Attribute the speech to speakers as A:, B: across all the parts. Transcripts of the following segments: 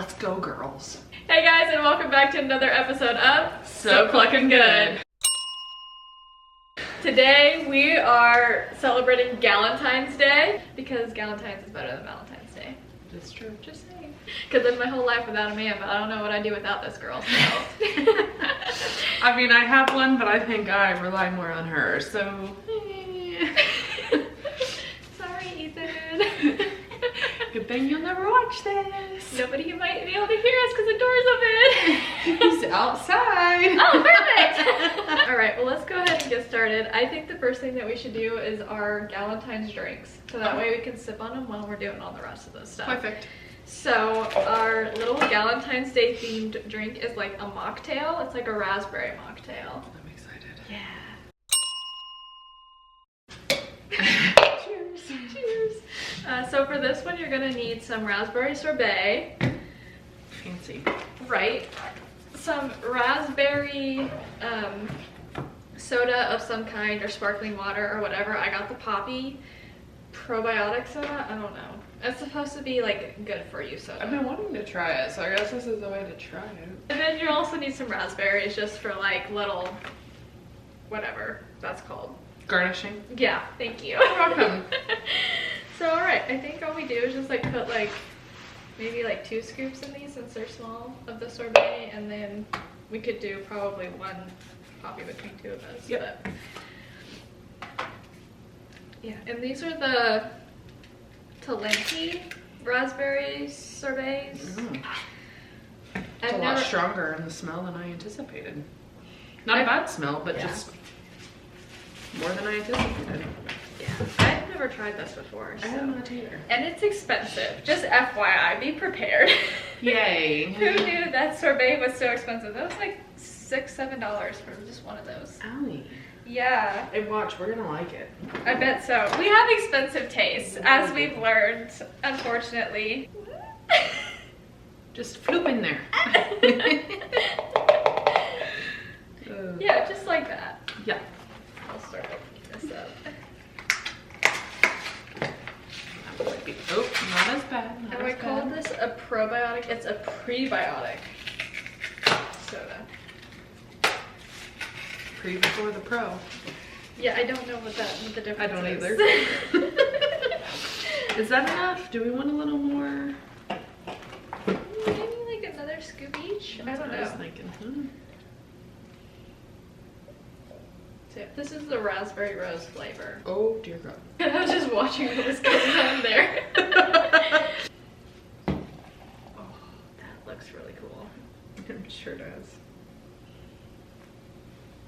A: Let's go, girls.
B: Hey guys, and welcome back to another episode of So Cluckin Good. Today we are celebrating Galentine's Day because Galentine's is better than Valentine's Day.
A: That's true.
B: Just saying. Could live my whole life without a man, but I don't know what I'd do without this girl. So.
A: I mean, I have one, but I think I rely more on her, so.
B: Sorry, Ethan.
A: Good thing you'll never watch this.
B: Nobody might be able to hear us because the door's open.
A: He's outside.
B: Oh, perfect. All right, well, let's go ahead and get started. I think the first thing that we should do is our Galentine's drinks. So that way we can sip on them while we're doing all the rest of this stuff.
A: Perfect.
B: So our little Galentine's Day themed drink is like a mocktail. It's like a raspberry mocktail.
A: I'm excited.
B: Yeah. Cheers. Cheers. So for this one, you're gonna need some raspberry sorbet.
A: Fancy.
B: Right. Some raspberry soda of some kind, or sparkling water or whatever. I got the Poppy probiotic soda. I don't know. It's supposed to be like good for you soda.
A: I've been wanting to try it, so I guess this is the way to try it.
B: And then you also need some raspberries just for like little, whatever that's called.
A: Garnishing?
B: Yeah, thank you.
A: You're welcome.
B: So alright, I think all we do is just like put like maybe like 2 scoops in these since they're small of the sorbet, and then we could do probably 1 Poppy between 2 of us.
A: Yep.
B: But yeah, and these are the Talenti raspberry sorbets.
A: Mm. It's a lot stronger in the smell than I anticipated. Not a bad smell, but just more than I anticipated.
B: Yeah, I've never tried this before.
A: I have not either.
B: And it's expensive. Just FYI, be prepared.
A: Yay.
B: Who knew that sorbet was so expensive? That was like $6-7 for just one of those.
A: Owie.
B: Yeah.
A: Hey, watch, we're gonna like it.
B: I bet so. We have expensive tastes, as we've learned, unfortunately.
A: Just floop in there.
B: Yeah, just like that.
A: Yeah.
B: I'll start opening this up.
A: Oh, not as bad.
B: And we call this a probiotic. It's a prebiotic soda.
A: Pre before the pro.
B: Yeah, I don't know what the difference is.
A: I don't either. Is that enough? Do we want a little more?
B: Maybe like another scoop each? I don't know.
A: I was thinking.
B: So this is the raspberry rose flavor.
A: Oh dear God.
B: I was just watching what was going on there. Oh, that looks really cool.
A: It sure does.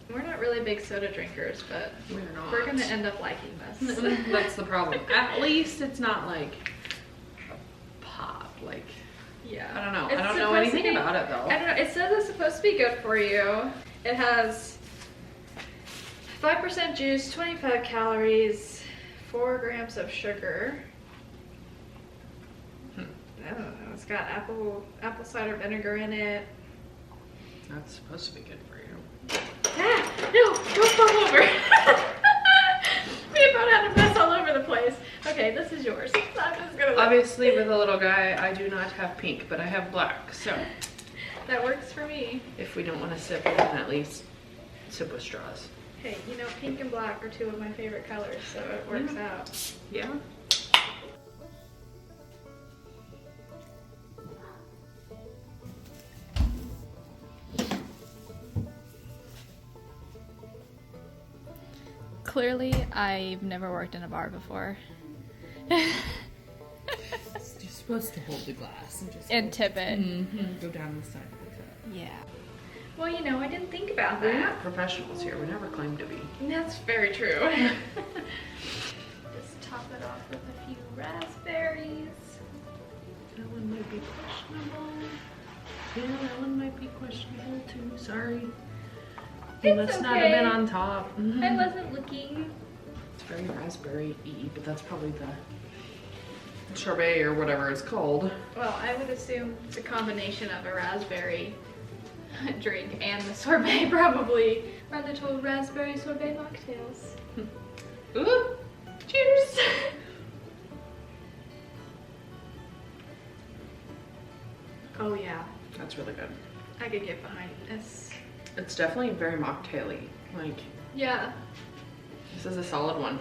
B: We're not really big soda drinkers, but we're gonna end up liking this.
A: That's the problem. At least it's not like pop. Like,
B: yeah,
A: I don't know.
B: It's
A: I don't know anything about it though.
B: I don't know. It says it's supposed to be good for you. It has 5% juice, 25 calories, 4 grams of sugar. I don't know. It's got apple cider vinegar in it.
A: That's supposed to be good for you.
B: Ah, no, don't fall over. We about had a mess all over the place. Okay, this is yours. I'm just gonna
A: Obviously, with a little guy, I do not have pink, but I have black. So
B: that works for me.
A: if we don't want to sip, we can at least sip with straws.
B: Hey, you know, pink and black are 2 of my favorite colors, so it works out.
A: Yeah.
B: Clearly, I've never worked in a bar before.
A: You're supposed to hold the glass and just
B: tip it.
A: Go down the side of the cup.
B: Yeah. Well, you know, I didn't think about
A: We're
B: that.
A: not professionals here. We never claim to be.
B: That's very true. Just top it off with a few raspberries.
A: That one might be questionable. Yeah, that one might be questionable too. Sorry. You must not have been on top.
B: I wasn't looking.
A: It's very raspberry-y, but that's probably the sorbet or whatever it's called.
B: Well, I would assume it's a combination of a raspberry drink and the sorbet, probably. Our little raspberry sorbet mocktails.
A: Ooh! Cheers!
B: Oh yeah.
A: That's really good.
B: I could get behind this.
A: It's definitely very mocktail-y. Like,
B: Yeah.
A: this is a solid one.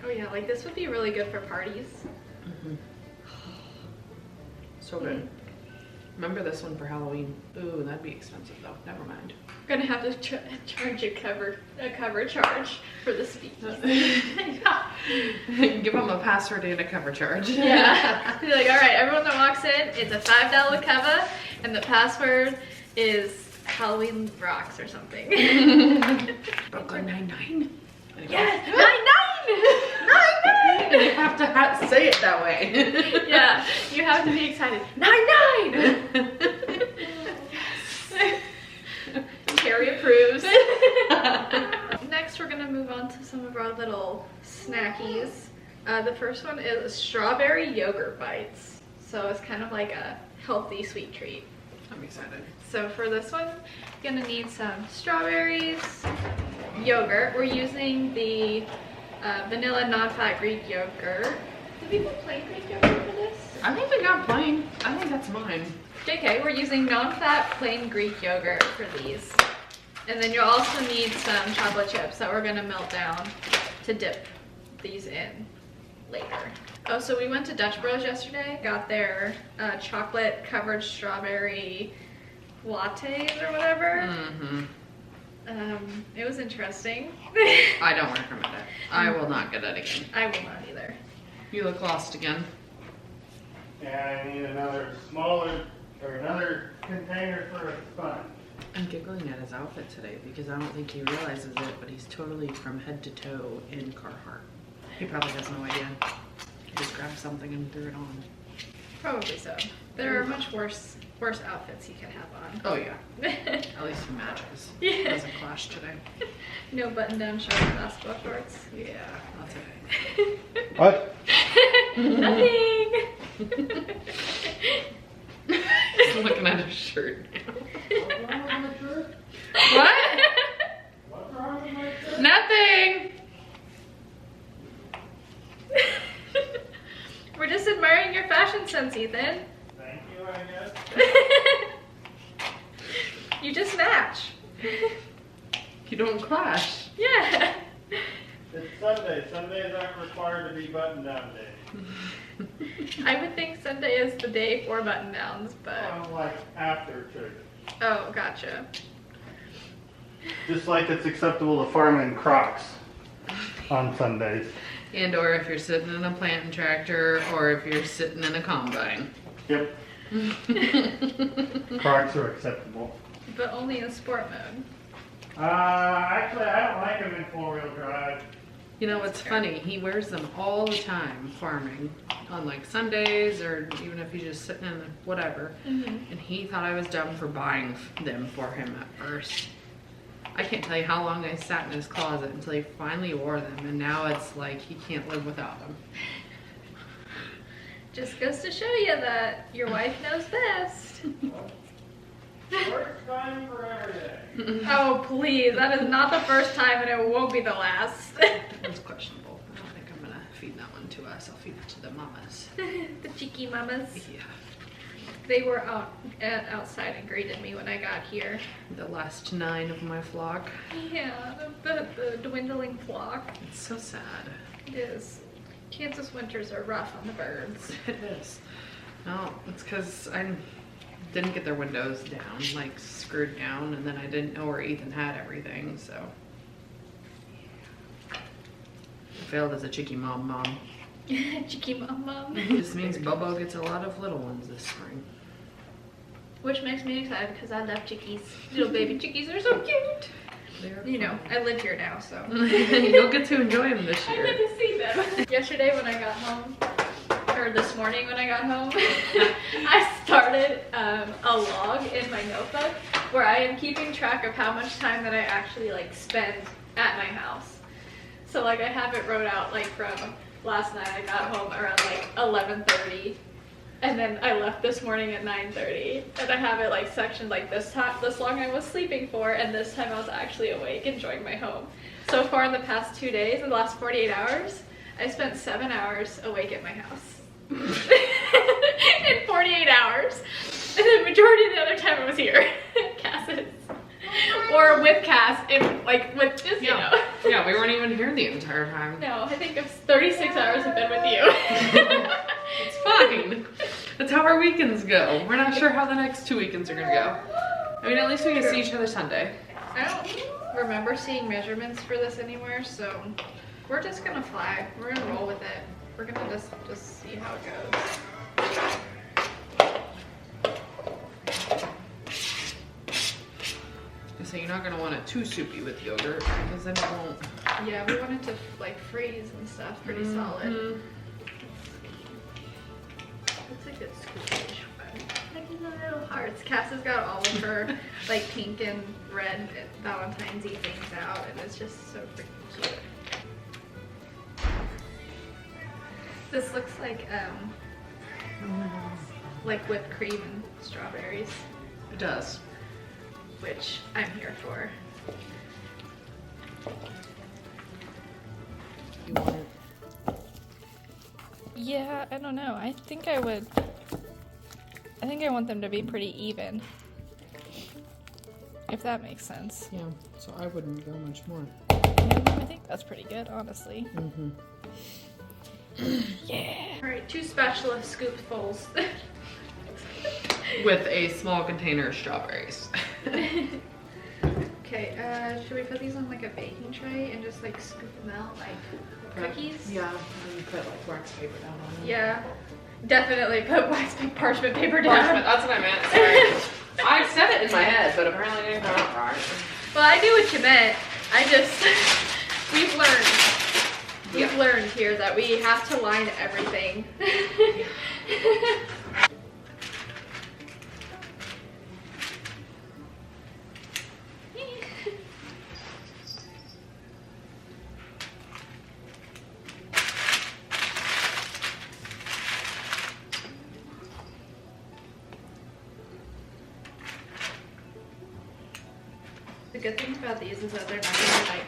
B: Oh yeah, like this would be really good for parties.
A: Mm-hmm. So good. Remember this one for Halloween. Ooh, that'd be expensive though. Never mind.
B: I'm gonna have to charge a cover charge for the speakers.
A: Give them a password and a cover charge.
B: Yeah. Be like, all right, everyone that walks in, it's a $5 cover, and the password is Halloween rocks or something.
A: Brooklyn Nine-Nine.
B: Yes, 99. 99.
A: You have to say it that way.
B: Yeah, you have to be excited. 99. Carrie approves. Next, we're gonna move on to some of our little snackies. The first one is strawberry yogurt bites. So it's kind of like a healthy sweet treat.
A: I'm excited.
B: So for this one, you're gonna need some strawberries, yogurt. We're using the vanilla non-fat Greek yogurt. Do people plain Greek yogurt for this?
A: I think we got plain. I think that's mine.
B: JK, we're using non-fat plain Greek yogurt for these. And then you'll also need some chocolate chips that we're gonna melt down to dip these in later. Oh, so we went to Dutch Bros yesterday, got their chocolate covered strawberry lattes or whatever.
A: Mm-hmm.
B: It was interesting.
A: I don't recommend it. I will not get it again.
B: I will not either.
A: You look lost again.
C: Yeah, I need another smaller, or another container for a sponge.
A: I'm giggling at his outfit today because I don't think he realizes it, but he's totally from head to toe in Carhartt. He probably has no idea. He just grabbed something and threw it on.
B: Probably so. There are much worse outfits he can have on.
A: Oh yeah. At least he matches.
B: Yeah.
A: Doesn't clash today.
B: No button-down shirt and basketball shorts.
A: Yeah, that's okay.
C: What?
B: Nothing.
A: He's looking at his shirt now.
C: What's wrong with my shirt?
A: What?
C: What's wrong with my shirt?
A: Nothing!
B: We're just admiring your fashion sense, Ethan.
C: Thank you, I guess.
B: You just match.
A: You don't clash.
B: Yeah.
C: It's Sunday. Sundays aren't required to be button-down days.
B: I would think Sunday is the day for button-downs, but...
C: Like after church.
B: Oh, gotcha.
C: Just like it's acceptable to farm in Crocs on Sundays.
A: And or if you're sitting in a planting tractor or if you're sitting in a combine.
C: Yep. Crocs are acceptable.
B: But only in sport mode.
C: Actually, I don't like them in four-wheel drive.
A: You know what's funny? He wears them all the time farming on like Sundays or even if he's just sitting in whatever. And he thought I was dumb for buying them for him at first. I can't tell you how long I sat in his closet until he finally wore them, and now it's like he can't live without them.
B: Just goes to show you that your wife knows best.
C: Works fine for everything.
B: Oh, please. That is not the first time and it won't be the last.
A: That's questionable. I don't think I'm gonna feed that one to us. I'll feed it to the mamas.
B: The cheeky mamas.
A: Yeah.
B: They were outside and greeted me when I got here.
A: The last 9 of my flock.
B: Yeah, the dwindling flock.
A: It's so sad.
B: It is. Kansas winters are rough on the birds.
A: It is. No, it's because I didn't get their windows down, like screwed down, and then I didn't know where Ethan had everything, so. I failed as a cheeky mom.
B: Cheeky mom.
A: This means Bobo gets a lot of little ones this spring.
B: Which makes me excited because I love chickies. Little baby chickies are so cute. You know, I live here now, so.
A: You'll get to enjoy them this
B: I
A: year.
B: get to see them. Yesterday when I got home, or this morning when I got home, I started a log in my notebook where I am keeping track of how much time that I actually like spend at my house. So like I have it wrote out like from last night. I got home around like 11:30, and then I left this morning at 9:30, and I have it like sectioned like this long I was sleeping for, and this time I was actually awake enjoying my home. So far in the past 2 days, in the last 48 hours, I spent 7 hours awake at my house. In 48 hours. was here. Cass's. Or with Cass, if like with just, you know.
A: Yeah, we weren't even here the entire time.
B: No, I think it's 36 hours have been with you.
A: It's fine. That's how our weekends go. We're not sure how the next 2 weekends are gonna go. I mean, at least we can see each other Sunday.
B: I don't remember seeing measurements for this anywhere, so we're just gonna fly. We're gonna roll with it. We're gonna just see how it goes.
A: So you're not gonna want it too soupy with yogurt because then it won't.
B: Yeah, we want it to like freeze and stuff pretty solid. That's a good scoopage. Look at the little hearts. Cass has got all of her like pink and red Valentine's-y things out, and it's just so freaking cute. This looks like whipped cream and strawberries,
A: It does.
B: which I'm here for.
A: You want it?
B: Yeah, I don't know. I think I want them to be pretty even. If that makes sense.
A: Yeah, so I wouldn't go much more.
B: Yeah, I think that's pretty good, honestly.
A: Mm-hmm.
B: Yeah. Alright, 2 spatula scoopfuls.
A: With a small container of strawberries.
B: Okay, should we put these on like a baking tray and just like scoop them out like cookies?
A: Yeah, and you put like wax paper down on them.
B: Yeah. Definitely put parchment paper down.
A: Parchment, that's what I meant, sorry. I said it in my head, but apparently it didn't come out right.
B: Well, I knew what you meant. We've learned here that we have to line everything. The good thing about these is that they're not gonna like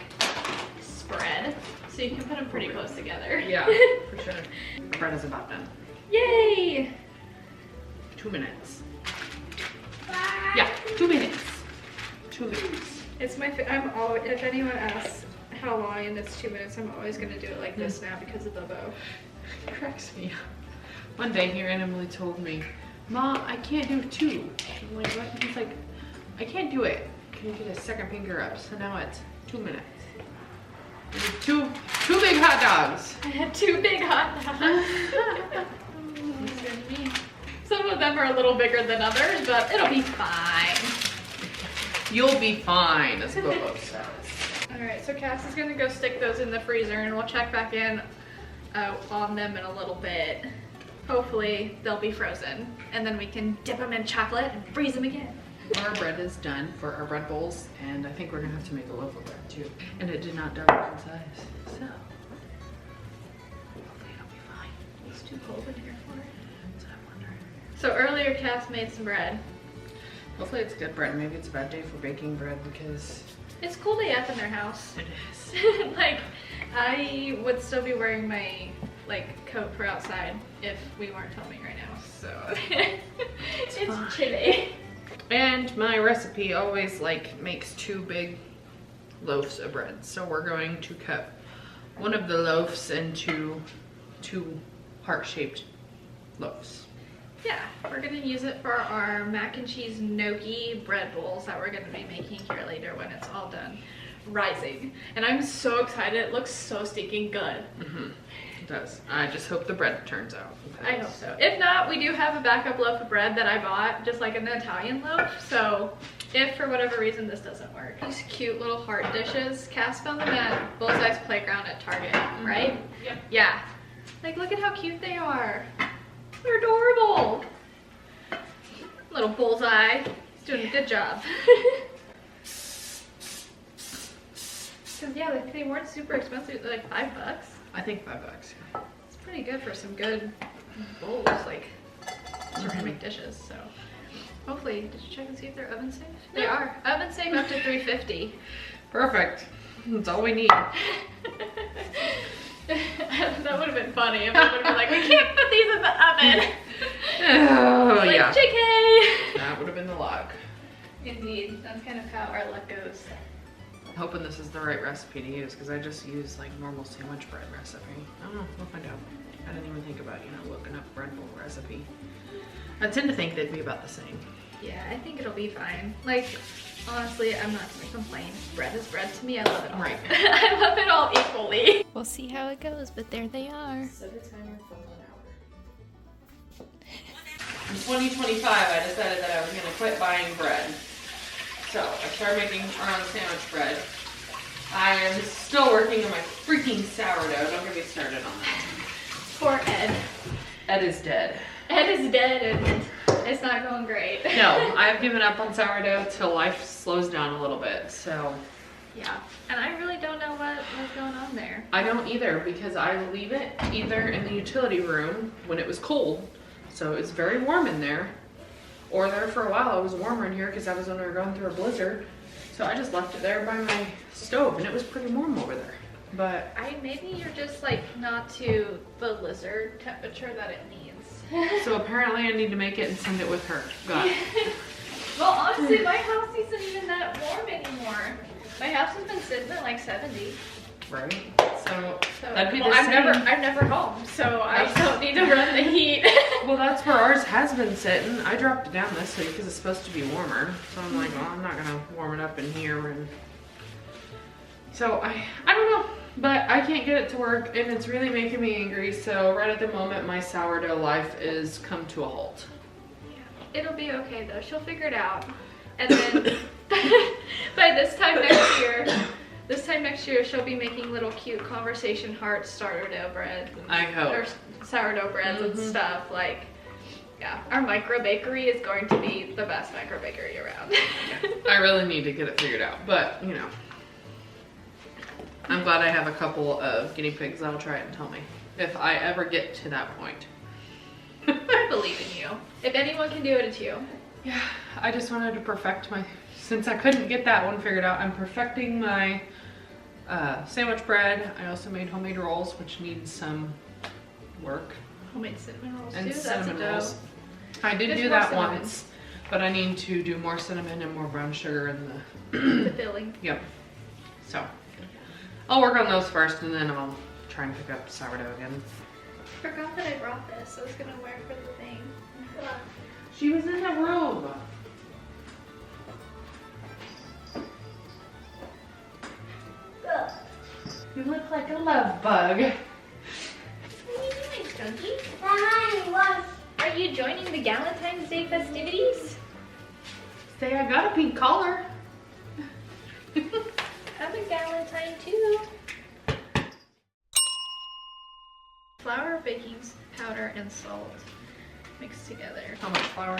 B: spread, so you can put them pretty close together.
A: Yeah, for sure. The bread is about done.
B: Yay!
A: 2 minutes. Yeah, 2 minutes. 2 minutes.
B: It's my. I'm always. If anyone asks how long and it's 2 minutes, I'm always gonna do it like this now because of the bow.
A: It cracks me up. One day he randomly told me, "Mom, I can't do 2." I'm like, what? He's like, "I can't do it. Can you get a second finger up?" So now it's 2 minutes. Two big hot dogs.
B: I had 2 big hot dogs. Some of them are a little bigger than others, but it'll be fine.
A: You'll be fine, as Bobo says.
B: Alright, so Cass is gonna go stick those in the freezer and we'll check back in on them in a little bit. Hopefully they'll be frozen and then we can dip them in chocolate and freeze them again.
A: Our bread is done for our bread bowls, and I think we're gonna have to make a loaf of bread too. And it did not double in size, so hopefully it'll be fine.
B: It's too cold in here for it.
A: That's what I'm wondering.
B: So earlier Cass made some bread.
A: Hopefully it's good bread. Maybe it's a bad day for baking bread because
B: It's cool AF in their house.
A: it is.
B: Like, I would still be wearing my like coat for outside if we weren't filming right now. So it's chilly.
A: And my recipe always like makes 2 big loaves of bread. So we're going to cut one of the loaves into 2 heart-shaped loaves.
B: Yeah, we're gonna use it for our mac and cheese gnocchi bread bowls that we're gonna be making here later when it's all done rising. And I'm so excited. It looks so stinking good.
A: Mm-hmm. It does. I just hope the bread turns out.
B: I hope so. If not, we do have a backup loaf of bread that I bought, just like an Italian loaf. So if for whatever reason this doesn't work. These cute little heart dishes, Cass found them at Bullseye's Playground at Target, right?
A: Yep.
B: Yeah. Like, look at how cute they are. They're adorable. Little Bullseye. He's doing a good job. Cause yeah, they weren't super expensive. They're like $5.
A: I think $5. Yeah.
B: It's pretty good for some good bowls, like ceramic dishes. So hopefully, did you check and see if they're oven safe? They are oven safe up to 350.
A: Perfect. That's all we need.
B: That would have been funny if I would have been like, we can't put these in the oven.
A: Oh
B: Like,
A: yeah.
B: JK.
A: That would have been the log.
B: Indeed, that's kind of how our luck goes.
A: I'm hoping this is the right recipe to use because I just use like normal sandwich bread recipe. I don't know, we'll find out. I didn't even think about, you know, looking up bread bowl recipe. I tend to think they'd be about the same.
B: Yeah, I think it'll be fine. Like, honestly, I'm not gonna complain. Bread is bread to me. I love it all.
A: Right.
B: I love it all equally. We'll see how it goes, but there they are.
A: Set a timer for 1 hour. In 2025, I decided that I was gonna quit buying bread. So I started making our own sandwich bread. I am still working on my freaking sourdough. Don't get me started on that.
B: Poor Ed.
A: Ed is dead.
B: Ed is dead and it's not going great.
A: No, I've given up on sourdough till life slows down a little bit, so.
B: Yeah, and I really don't know what's going on there.
A: I don't either because I leave it either in the utility room when it was cold, so it's very warm in there, or there for a while it was warmer in here because that was when we were going through a blizzard. So I just left it there by my stove and it was pretty warm over there. But
B: maybe you're just like not to the lizard temperature that it needs.
A: so apparently I need to make it and send it with her. Got it.
B: Well, honestly, my house isn't even that warm anymore. My house has been sitting at like 70.
A: Right? So that'd be
B: well,
A: the
B: I'm
A: same.
B: never home, so I don't need to run the heat.
A: Well, that's where ours has been sitting. I dropped it down this week because it's supposed to be warmer. So I'm like, well, I'm not gonna warm it up in here. And so I don't know, but I can't get it to work, and it's really making me angry. So right at the moment, my sourdough life is come to a halt.
B: Yeah. It'll be okay though. She'll figure it out, and then by this time next year, she'll be making little cute conversation heart sourdough breads.
A: I hope.
B: Or sourdough breads and stuff like. Yeah, our micro bakery is going to be the best micro bakery around.
A: I really need to get it figured out, but you know, I'm glad I have a couple of guinea pigs that'll try it and tell me if I ever get to that point.
B: I believe in you. If anyone can do it, it's you.
A: Yeah, I just wanted to perfect since I couldn't get that one figured out, I'm perfecting my sandwich bread. I also made homemade rolls, which need some work.
B: Homemade cinnamon rolls
A: And
B: too.
A: cinnamon
B: That's
A: rolls. I did
B: There's
A: do
B: more
A: that
B: cinnamon.
A: once, but I need to do more cinnamon and more brown sugar in
B: the filling.
A: Yep. So I'll work on those first, and then I'll try and pick up sourdough again.
B: Forgot that I brought this. I was gonna wear it for the thing.
A: She was in the room. You look like a love bug.
B: What are you doing, Skunky? Are you joining the Galentine's Day festivities?
A: Say I got a pink collar.
B: I'm a Galentine too. Flour, baking powder, and salt mixed together.
A: How much flour?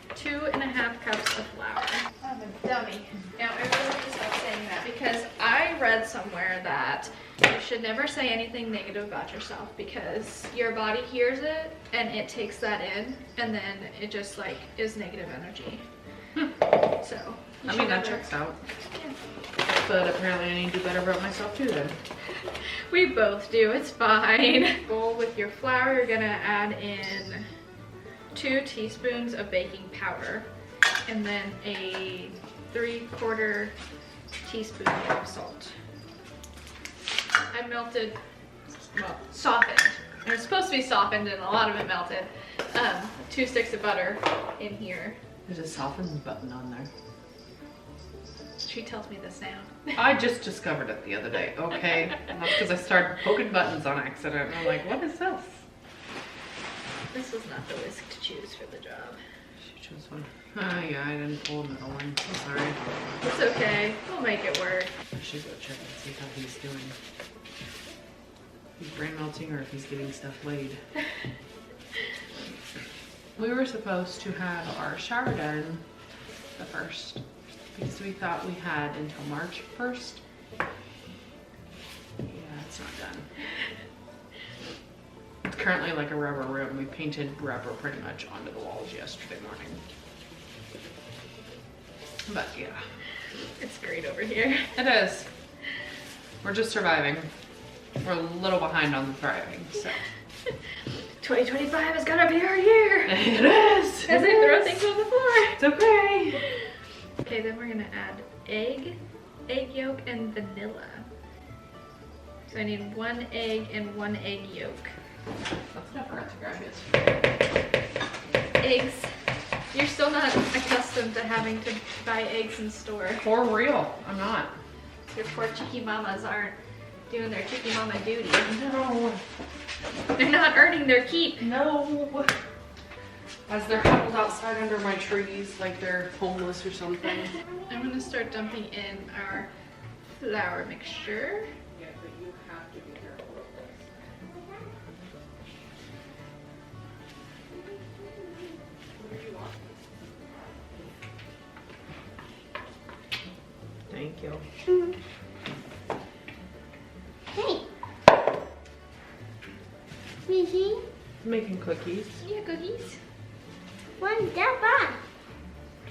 B: 2.5 cups of flour. I'm a dummy. Now I really need to stop saying that because I read somewhere that you should never say anything negative about yourself because your body hears it and it takes that in and then it just like is negative energy. So you
A: I
B: should
A: mean, that
B: never-
A: checks out.
B: Yeah.
A: But apparently I need to do better about myself too then.
B: We both do, it's fine. Bowl with your flour, you're gonna add in 2 teaspoons of baking powder and then a 3/4 teaspoon of salt. I melted, well, softened. And it's supposed to be softened and a lot of it melted. 2 sticks of butter in here.
A: There's a soften button on there.
B: She tells me this now.
A: I just discovered it the other day, okay? And that's because I started poking buttons on accident. And I'm like, what is this?
B: This was not the whisk to choose for the job.
A: She chose one. Oh yeah, I didn't pull another one. I'm sorry.
B: It's okay, we'll make it work.
A: I should go check and see how he's doing. If he's brain melting or if he's getting stuff laid. We were supposed to have our shower done the 1st because we thought we had until March 1st. Yeah, it's not done. It's currently like a rubber room. We painted rubber pretty much onto the walls yesterday morning. But yeah.
B: It's great over here.
A: It is. We're just surviving. We're a little behind on the thriving, so.
B: 2025 is gonna be our year.
A: It is.
B: As I throw things on the floor.
A: It's okay.
B: add egg yolk, and vanilla. So I need 1 egg and 1 egg yolk.
A: That's not forgot to grab it.
B: Eggs. You're still not accustomed to having to buy eggs in store.
A: For real, I'm not.
B: Your poor cheeky mamas aren't doing their cheeky mama duty.
A: No.
B: They're not earning their keep.
A: No. As they're huddled outside under my trees like they're homeless or something.
B: I'm gonna start dumping in our flour mixture.
A: Yeah, but you have to be careful with this. What do you want? Thank you.
D: Hey. Missy,
A: Making cookies.
B: Yeah, cookies.
D: what's that bag?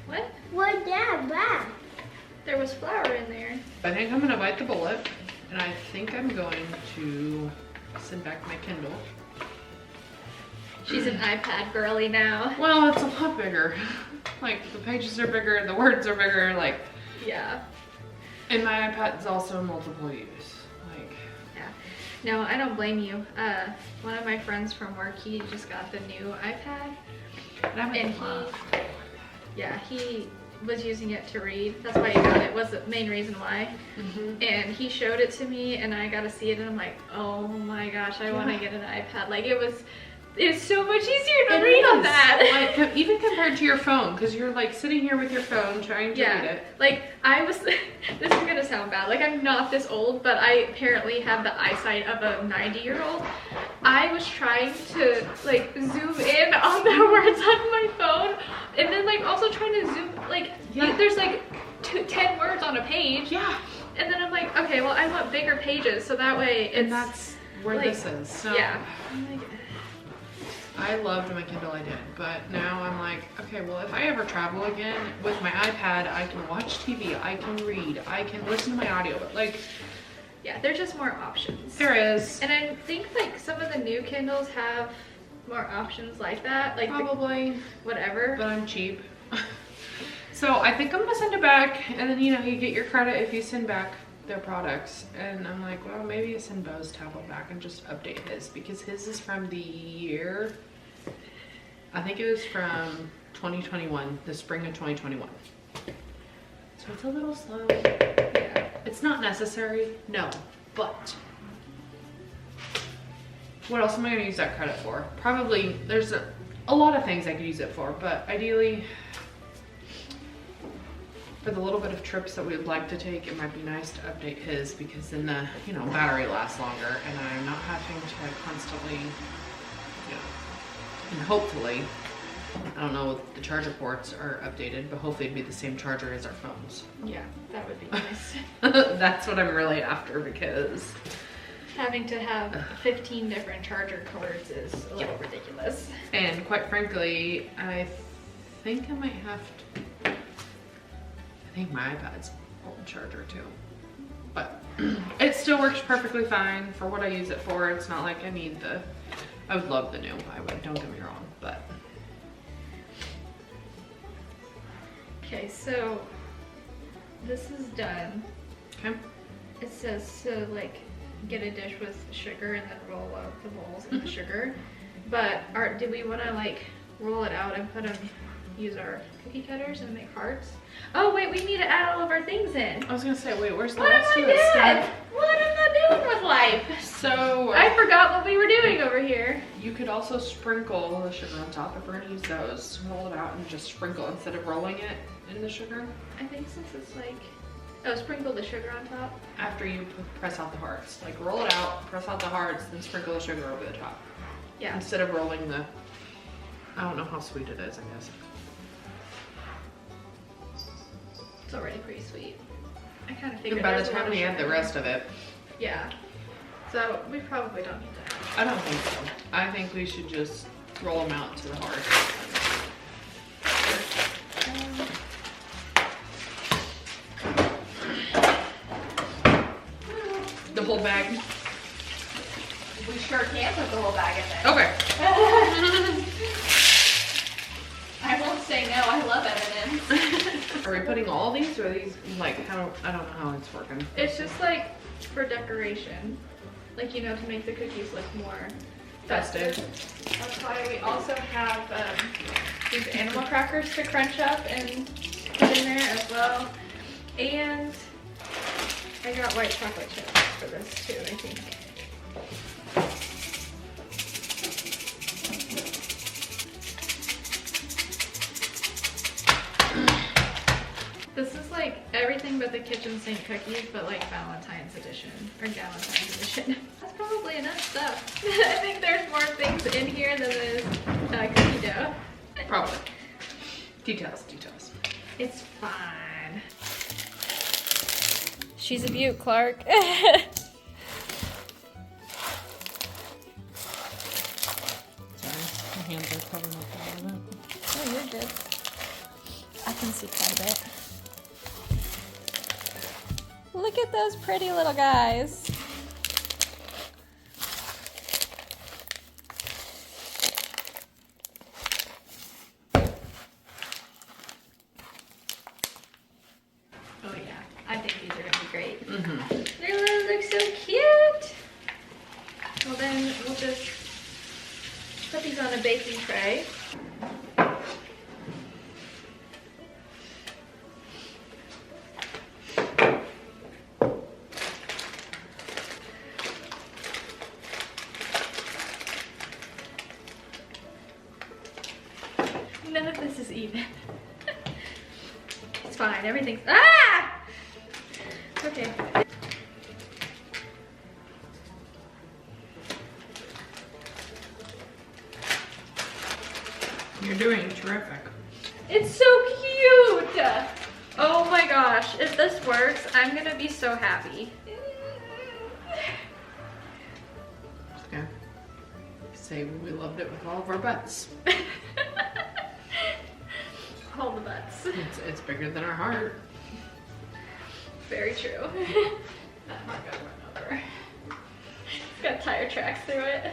B: What?
D: What's that bag?
B: There was flour in there.
A: I think I'm gonna bite the bullet, and I think I'm going to send back my Kindle.
B: She's an iPad girly now.
A: Well, it's a lot bigger. Like, the pages are bigger, the words are bigger, like,
B: Yeah.
A: and my iPad's also multiple use. Like,
B: Yeah. No, I don't blame you. One of my friends from work, he just got the new iPad. And he was using it to read. That's why he got it, was the main reason why.
A: mm-hmm.
B: And he showed it to me and I got to see it and I'm like, oh my gosh, I want to get an iPad. Like it's so much easier to read on that.
A: Like, even compared to your phone, because you're like sitting here with your phone trying to read it.
B: Like I was, this is gonna sound bad. Like I'm not this old, but I apparently have the eyesight of a 90-year-old. I was trying to like zoom in on the words on my phone, and then like also trying to zoom, like there's like 10 words on a page.
A: Yeah.
B: And then I'm like, okay, well I want bigger pages, so that way it's.
A: And that's where
B: like,
A: this is. So
B: yeah. I'm like,
A: I loved my Kindle, I did, but now I'm like, okay, well, if I ever travel again with my iPad, I can watch TV, I can read, I can listen to my audio, but like,
B: yeah, there's just more options.
A: there is.
B: And I think like some of the new Kindles have more options like that, like
A: Probably,
B: whatever.
A: but I'm cheap. So I think I'm gonna send it back, and then, you know, you get your credit if you send back their products. And I'm like, well, maybe I send Bo's tablet back and just update his, because his is from the year, I think it was from 2021, the spring of 2021. So it's a little slow.
B: Yeah.
A: It's not necessary, no, but what else am I gonna use that credit for? Probably, there's a lot of things I could use it for, but ideally, for the little bit of trips that we would like to take, it might be nice to update his, because then the, you know, battery lasts longer, and I'm not having to constantly, you know, and hopefully, I don't know if the charger ports are updated, but hopefully it'd be the same charger as our phones.
B: Yeah, that would be nice.
A: That's what I'm really after, because
B: Having to have 15 different charger cords is a little ridiculous.
A: and quite frankly, I think I might have to, I think my iPad's old charger too, but it still works perfectly fine for what I use it for. It's not like I need the, I would love the new, I would, don't get me wrong, but.
B: Okay, so this is done.
A: Okay.
B: It says to like get a dish with sugar and then roll out the bowls in the sugar. But do we want to like roll it out and use our cookie cutters and make hearts? Oh wait, we need to add all of our things in.
A: I was gonna say, wait, where's the
B: What am
A: rest
B: I
A: of this
B: doing?
A: stuff?
B: What am I doing with life?
A: So
B: I forgot what we were doing over here.
A: you could also sprinkle the sugar on top if we're gonna use those. Roll it out and just sprinkle instead of rolling it in the sugar.
B: I think since it's like, oh, sprinkle the sugar on top.
A: After you press out the hearts, like roll it out, press out the hearts, then sprinkle the sugar over the top.
B: Yeah.
A: Instead of rolling the, I don't know how sweet it is, I guess.
B: It's already pretty sweet. I kind of figured.
A: And by the
B: there's a lot
A: time
B: of
A: we add the
B: sugar.
A: rest of it,
B: Yeah. So we probably don't need to add.
A: I don't think so. I think we should just roll them out to the hearts. The whole bag.
B: We sure can put the whole bag in there.
A: Okay.
B: I won't say no. I love M&Ms.
A: Are we putting all these, or are these like how? I don't know how it's working.
B: It's just like for decoration, like you know, to make the cookies look more festive. That's why we also have these animal crackers to crunch up and put in there as well. And I got white chocolate chips for this too, I think. This is like everything but the kitchen sink cookies, but like Valentine's edition or Galentine's edition. That's probably enough stuff. I think there's more things in here than is cookie dough.
A: Probably. Details, details.
B: It's fine. She's a beaut, Clark.
A: Sorry, my hands are covering up a little bit.
B: Oh, you're good. I can see quite a bit. Look at those pretty little guys. Oh yeah, I think these are gonna be great. They look so cute. Well then, we'll just put these on a baking tray. None of this is even. It's fine, everything's, ah! Okay.
A: You're doing terrific.
B: It's so cute! Oh my gosh, if this works, I'm gonna be so happy.
A: Okay. Say we loved it with all of our butts.
B: All the butts.
A: It's bigger than our heart.
B: Very true. That heart got run over. It's got tire tracks through it.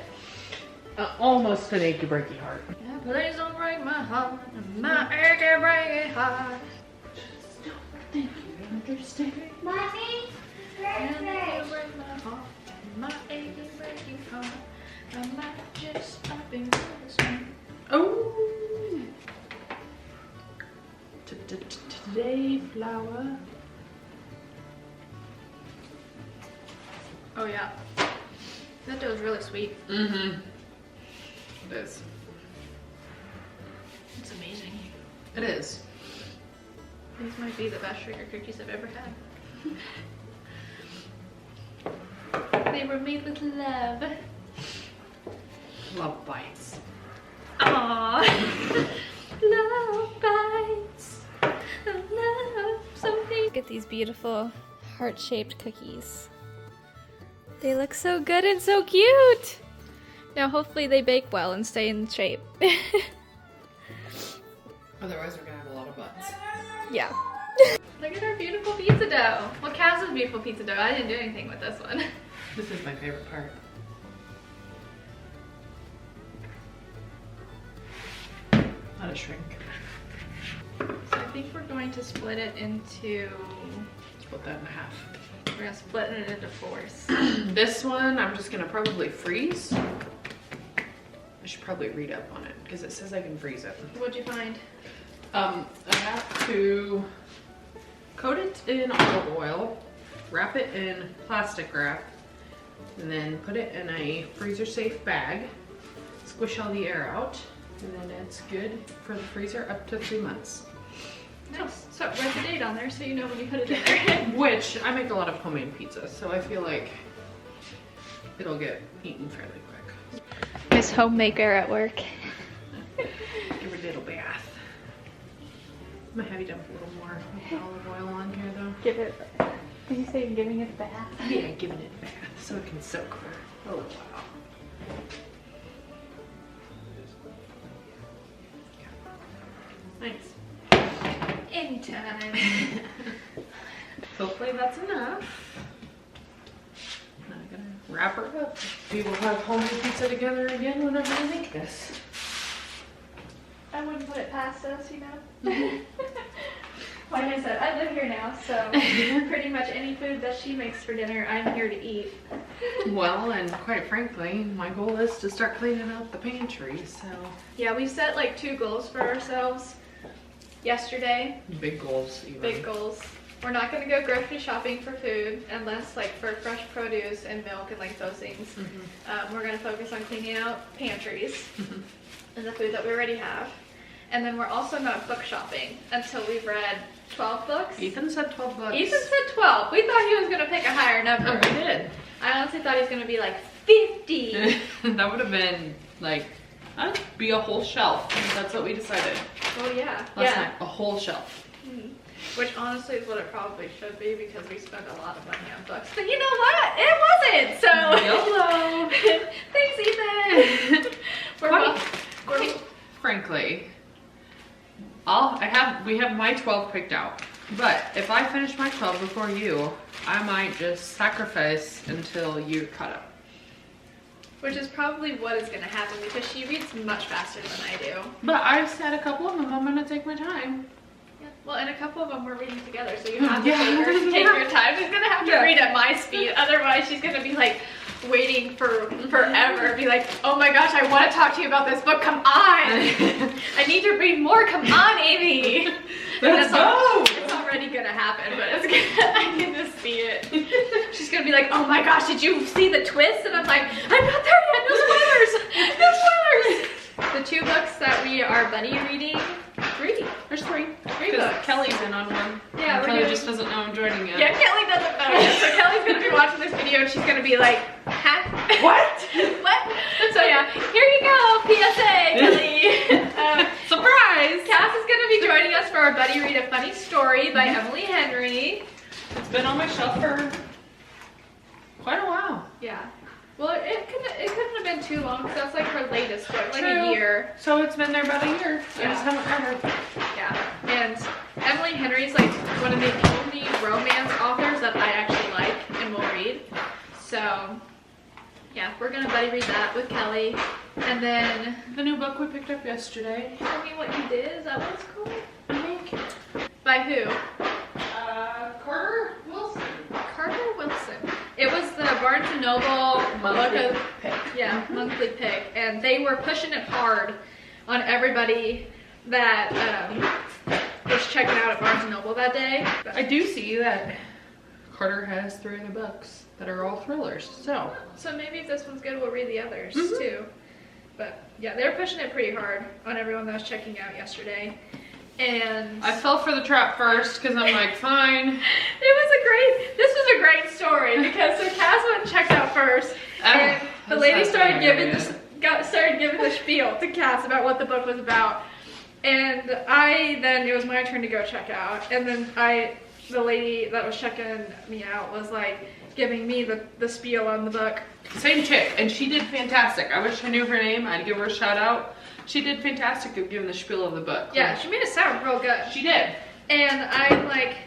A: Almost an achy breaky heart.
B: Yeah, please don't break my heart, my achy breaky heart.
A: Just don't think you understand.
D: Mommy,
B: And
D: let's
B: you
D: play.
B: break my heart, my achy breaky heart. I might just stop and go this one.
A: Oh. Today, flower.
B: Oh yeah. That dough is really sweet.
A: Mm-hmm. It is.
B: It's amazing.
A: It is.
B: These might be the best sugar cookies I've ever had. They were made with love.
A: Love bites.
B: Aww. Love bites. Love something. Look at these beautiful heart-shaped cookies. They look so good and so cute. Now hopefully they bake well and stay in shape.
A: Otherwise, we're gonna have a lot of butts.
B: Yeah. Look at our beautiful pizza dough. Well, Kaz's beautiful pizza dough. I didn't do anything with this one.
A: This is my favorite part. Not a shrink.
B: So I think we're going to split it into,
A: Split that in half.
B: we're gonna split it into fours.
A: This one, I'm just gonna probably freeze. I should probably read up on it because it says I can freeze it.
B: What'd you find?
A: I have to coat it in olive oil, wrap it in plastic wrap, and then put it in a freezer safe bag, squish all the air out, and then it's good for the freezer up to 3 months.
B: Nice. So write the date on there so you know when you put it in there.
A: Which, I make a lot of homemade pizza, so I feel like it'll get eaten fairly quick.
B: Miss Homemaker at work.
A: Give her a little bath. I'm gonna have you dump a little more olive oil on here though.
B: Give it, did you say giving it a bath?
A: Yeah, giving it a bath so it can soak her. Oh wow. Thanks.
B: Anytime.
A: Hopefully that's enough. I'm gonna wrap her up. We will have homemade pizza together again whenever we make this.
B: I wouldn't put it past us, you know?
A: Why
B: like I said, I live here now, so pretty much any food that she makes for dinner, I'm here to eat.
A: Well, and quite frankly, my goal is to start cleaning up the pantry, so.
B: Yeah, we set like 2 goals for ourselves yesterday.
A: Big goals, even.
B: Big goals. We're not gonna go grocery shopping for food unless like for fresh produce and milk and like those things. We're gonna focus on cleaning out pantries and the food that we already have. And then we're also not book shopping until we've read 12 books.
A: Ethan said 12 books.
B: Ethan said 12. We thought he was gonna pick a higher number.
A: Oh, we did.
B: I honestly thought he was gonna be like 50.
A: That would have been like, that'd be a whole shelf. That's what we decided
B: Oh yeah.
A: last night. A whole shelf.
B: Which honestly is what it probably should be because we spend a lot of money on books. But you know what? It wasn't. So
A: YOLO.
B: Thanks, Ethan.
A: Quite frankly, we have my 12 picked out. But if I finish my 12 before you, I might just sacrifice until you're caught up.
B: Which is probably what is going to happen because she reads much faster than I do.
A: But I've said a couple of them, I'm gonna take my time.
B: Yeah. Well, and a couple of them we're reading together, so you have to take your time. She's going to have to read at my speed. Otherwise, she's going to be like waiting for forever. Be like, oh my gosh, I want to talk to you about this book. Come on. I need to read more. Come on, Amy.
A: Let's go.
B: It's already going to happen, but it's gonna, I can just see it. She's going to be like, oh my gosh, did you see the twist? And I'm like, I'm not there yet. No spoilers. No spoilers. The 2 books that we are buddy reading. 3. There's 3. 3 books.
A: Kelly's in on one.
B: Yeah,
A: and Kelly just doesn't know I'm joining it.
B: Yeah, Kelly doesn't know yet. So Kelly's gonna be watching this video and she's gonna be like, huh?
A: What?
B: What? So yeah, here you go, PSA, Kelly.
A: Surprise!
B: Cass is gonna be joining us for our Buddy Read a Funny Story by Emily Henry.
A: It's been on my shelf for quite a while.
B: Yeah. Well, it couldn't have been too long because that's like her latest book, like
A: True.
B: a year.
A: So it's been there about a year. I just haven't read her.
B: Yeah. And Emily Henry's like one of the only romance authors that I actually like and will read. So yeah, we're gonna buddy read that with Kelly. And then
A: The new book we picked up yesterday.
B: tell me what you did. Is that what it's called?
A: I think.
B: By who?
A: Carter Wilson.
B: Carter Wilson. It was the Barnes & Noble
A: Monthly pick.
B: Yeah, monthly pick. And they were pushing it hard on everybody that was checking out at Barnes & Noble that day.
A: I do see that Carter has 3 other books that are all thrillers. So
B: maybe if this one's good, we'll read the others too. But yeah, they were pushing it pretty hard on everyone that was checking out yesterday. And
A: I fell for the trap first because I'm like, fine.
B: this was a great story because so Cass went and checked out first, and the lady started giving the spiel to Cass about what the book was about, and it was my turn to go check out, and then the lady that was checking me out was like giving me the spiel on the book.
A: Same chick, and she did fantastic. I wish I knew her name. I'd give her a shout out. She did fantastic at giving the spiel of the book.
B: Yeah, she made it sound real good.
A: She did.
B: And I'm like,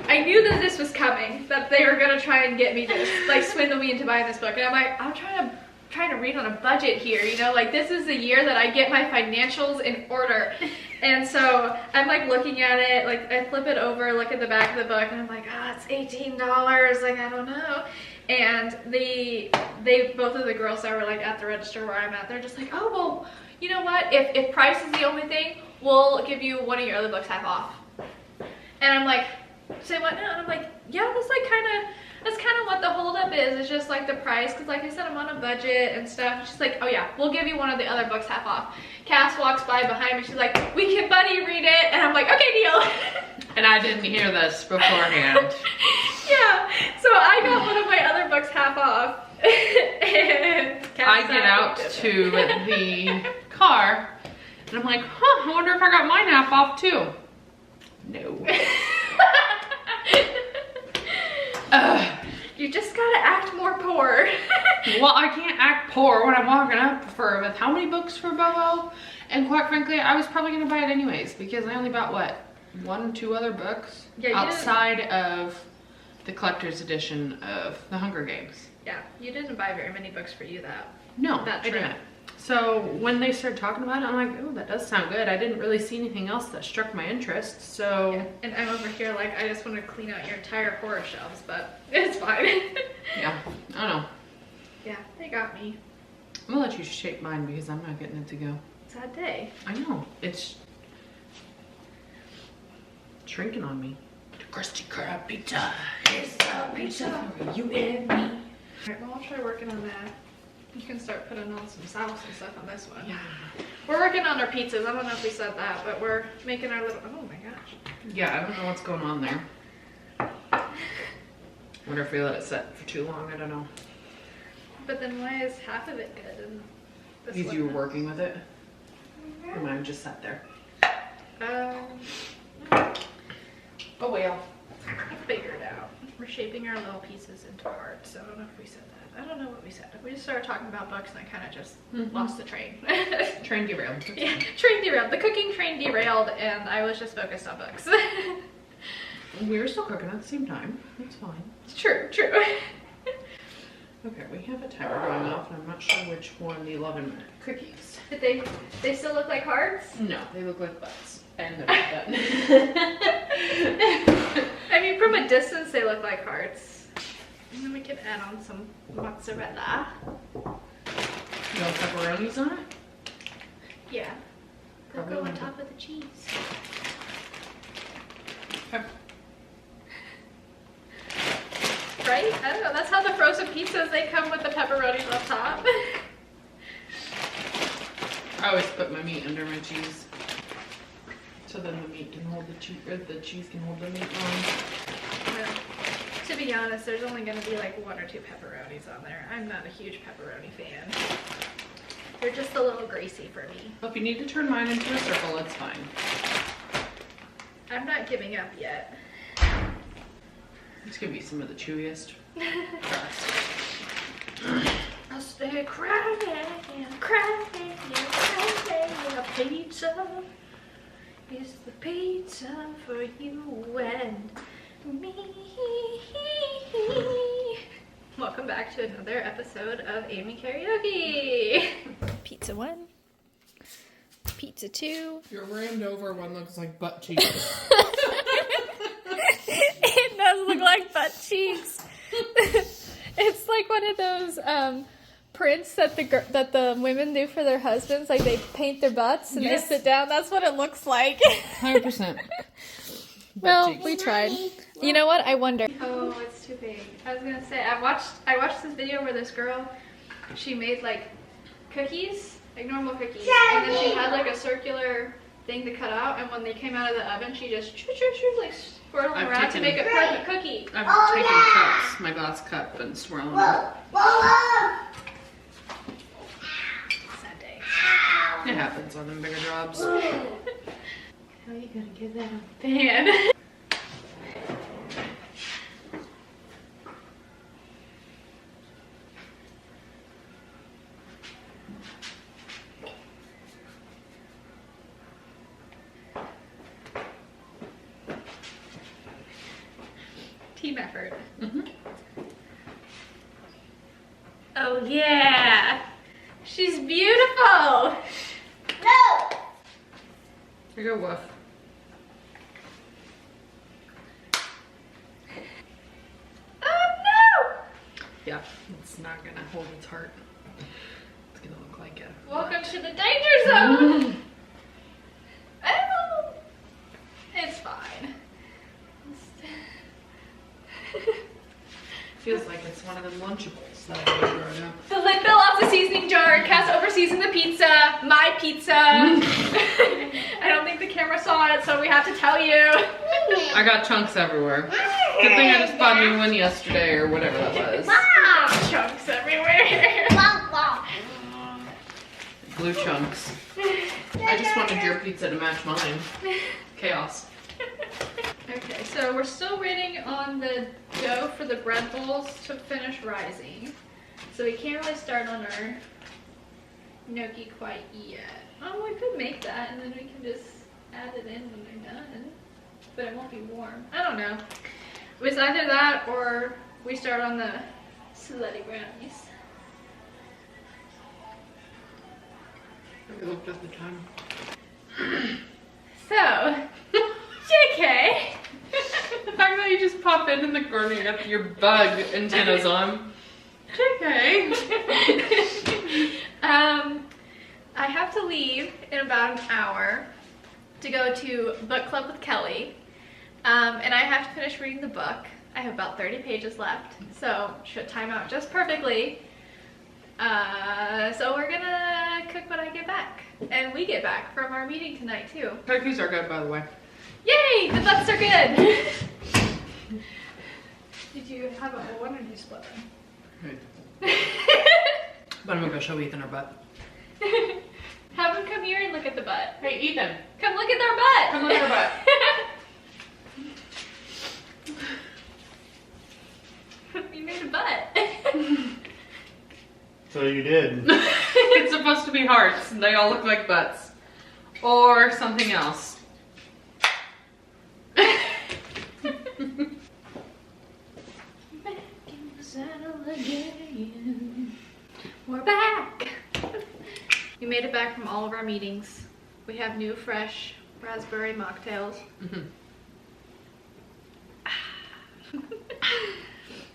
B: I knew that this was coming, that they were gonna try and get me this, like swindle me into buying this book. And I'm like, I'm trying to read on a budget here, you know, like this is the year that I get my financials in order. And so I'm like looking at it, like I flip it over, look at the back of the book, and I'm like, it's $18, like I don't know. And both of the girls that were like at the register where I'm at, they're just like, oh well, you know what, if price is the only thing, we'll give you one of your other books half off. And I'm like, say what now? And I'm like, yeah, that's kind of what the holdup is. It's just like the price, because like I said, I'm on a budget and stuff. She's like, oh yeah, we'll give you one of the other books half off. Cass walks by behind me. She's like, we can buddy read it. And I'm like, okay, deal.
A: And I didn't hear this beforehand.
B: Yeah, so I got one of my other books half off. And Cass
A: I get out to the car, and I'm like, I wonder if I got mine half off too. No.
B: You just gotta act more poor.
A: Well, I can't act poor when I'm walking up with how many books for Bobo? And quite frankly, I was probably gonna buy it anyways because I only bought what? 1 or 2 other books outside of the collector's edition of The Hunger Games.
B: Yeah, you didn't buy very many books for you
A: No,
B: that
A: I
B: trip.
A: didn't. So when they started talking about it, I'm like, oh, that does sound good. I didn't really see anything else that struck my interest, so.
B: Yeah. And I'm over here like, I just want to clean out your entire horror shelves, but it's fine.
A: Yeah, I don't know.
B: Yeah, they got me.
A: I'm gonna let you shape mine because I'm not getting it to go.
B: Sad day.
A: I know, it's shrinking on me. The crusty crab pizza. It's a pizza for you and me.
B: Alright, well, I'll try working on that. You can start putting on some sauce and stuff on this one.
A: Yeah.
B: We're working on our pizzas. I don't know if we said that, but we're making our little, oh my gosh.
A: Yeah, I don't know what's going on there. Wonder if we let it set for too long, I don't know.
B: But then why is half of it good and this
A: Because
B: one
A: you were
B: not?
A: working with it? Or mine just sat there? Oh well.
B: I figured out. We're shaping our little pieces into hearts, so I don't know if we said that. I don't know what we said. We just started talking about books and I kind of just lost the train.
A: Train derailed.
B: Yeah, train derailed. The cooking train derailed and I was just focused on books.
A: We were still cooking at the same time. That's fine.
B: True, true.
A: Okay, we have a timer going off and I'm not sure which one the 11-minute cookies.
B: But they still look like hearts?
A: No, they look like butts. And they're not done.
B: I mean, from a distance, they look like hearts. And then we can add on some mozzarella.
A: You want pepperonis on it?
B: Yeah. They'll
A: Probably
B: go on
A: want
B: top of the cheese. Right? I don't know. That's how the frozen pizzas, they come with the pepperonis on top.
A: I always put my meat under my cheese. So then the meat can hold the cheese, or the cheese can hold the meat on.
B: Well, to be honest, there's only going to be like 1 or 2 pepperonis on there. I'm not a huge pepperoni fan. They're just a little greasy for me.
A: Well, if you need to turn mine into a circle, it's fine.
B: I'm not giving up yet.
A: It's gonna be some of the chewiest crust.
B: I'll stay crying, crying, crying. Pizza is the pizza for you and me. Welcome back to another episode of Amy Karaoke. Pizza 1, pizza 2.
A: Your rammed over one looks like butt cheeks.
B: It does look like butt cheeks. It's like one of those prints that the women do for their husbands. Like they paint their butts and
A: Yes.
B: they sit down. That's what it looks like.
A: 100%.
B: Well, we tried. You know what? I wonder. Oh, it's too big. I was gonna say I watched this video where this girl, she made like cookies, like normal cookies, and then she had like a circular thing to cut out, and when they came out of the oven, she just like swirled them
A: I've
B: around to
A: taken-
B: make a perfect cookie.
A: I've taken cups, my glass cup, and swirling them.
B: Sad day.
A: It happens on them bigger jobs.
B: How are you gonna get that on the pan? Team effort. Oh yeah! She's beautiful!
A: Here you go, Woof.
B: Oh no!
A: Yeah, it's not gonna hold its heart. It's gonna look like it.
B: Welcome to the danger zone! Oh! It's fine.
A: Feels like it's one of them Lunchables that I made growing up.
B: The lid fell off the seasoning jar. Cass over-seasoned the pizza. My pizza. I don't think the camera saw it, so we have to tell you.
A: I got chunks everywhere. Good thing I just bought a new one yesterday or whatever that was.
B: Chunks everywhere.
A: Blue chunks. I just wanted your pizza to match mine. Chaos.
B: Okay, so we're still waiting on the dough for the bread bowls to finish rising. So we can't really start on our gnocchi quite yet. Oh, we could make that and then we can just add it in when they're done. But it won't be warm. I don't know. It was either that or we start on the slutty brownies.
A: I looked at the time.
B: So, JK.
A: The fact that you just pop in the corner, you got your bug antennas on. JK.
B: I have to leave in about an hour to go to book club with Kelly. And I have to finish reading the book. I have about 30 pages left, so should time out just perfectly. So we're gonna cook when I get back. And we get back from our meeting tonight too.
A: Turkeys are good, by the way.
B: Yay! The butts are good! Did you have a whole one or did you split them?
A: Right. But I'm gonna go show Ethan our butt.
B: Have him come here and look at the butt.
A: Hey, Ethan.
B: Come look at their butt!
A: Come look at our butt.
B: You made a butt.
C: So you did.
A: It's supposed to be hearts. They all look like butts. Or something else.
B: We're back! We made it back from all of our meetings. We have new, fresh raspberry mocktails.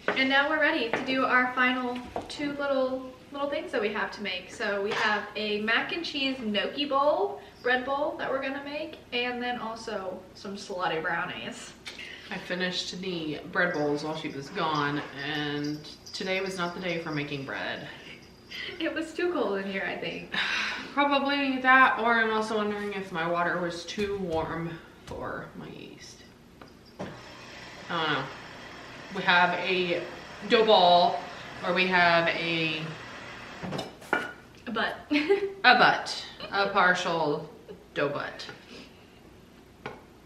B: And now we're ready to do our final two little things that we have to make. So we have a mac and cheese gnocchi bowl, bread bowl that we're gonna make, and then also some slutty brownies.
A: I finished the bread bowls while she was gone, and today was not the day for making bread.
B: It was too cold in here, I think.
A: Probably that, or I'm also wondering if my water was too warm for my yeast. I don't know. We have a dough ball, or we have a
B: But
A: a partial dough butt.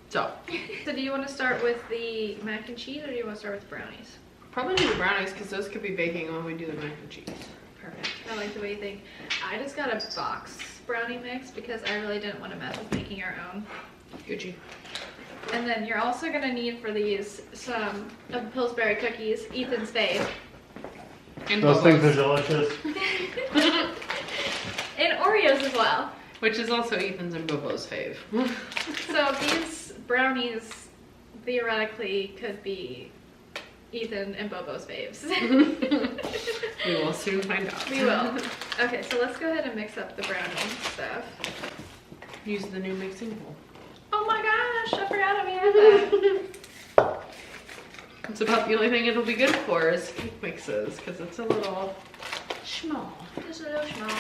A: So
B: do you want to start with the mac and cheese or do you want to start with the brownies?
A: probably do the brownies because those could be baking when we do the mac and cheese.
B: Perfect. I like the way you think. I just got a box brownie mix because I really didn't want to mess with making our own.
A: Gucci.
B: And then you're also going to need for these some of the Pillsbury cookies, Ethan's fave.
A: And
C: Those things are
A: Bubba's,
C: delicious.
B: And Oreos as well.
A: which is also Ethan's and Bobo's fave.
B: So these brownies theoretically could be Ethan and Bobo's faves.
A: We will soon find out.
B: We will. Okay, so let's go ahead and mix up the brownie stuff.
A: Use the new mixing bowl.
B: Oh my gosh, I forgot we had that.
A: It's about the only thing it'll be good for is cake mixes, because it's a little small.
B: Just a little small.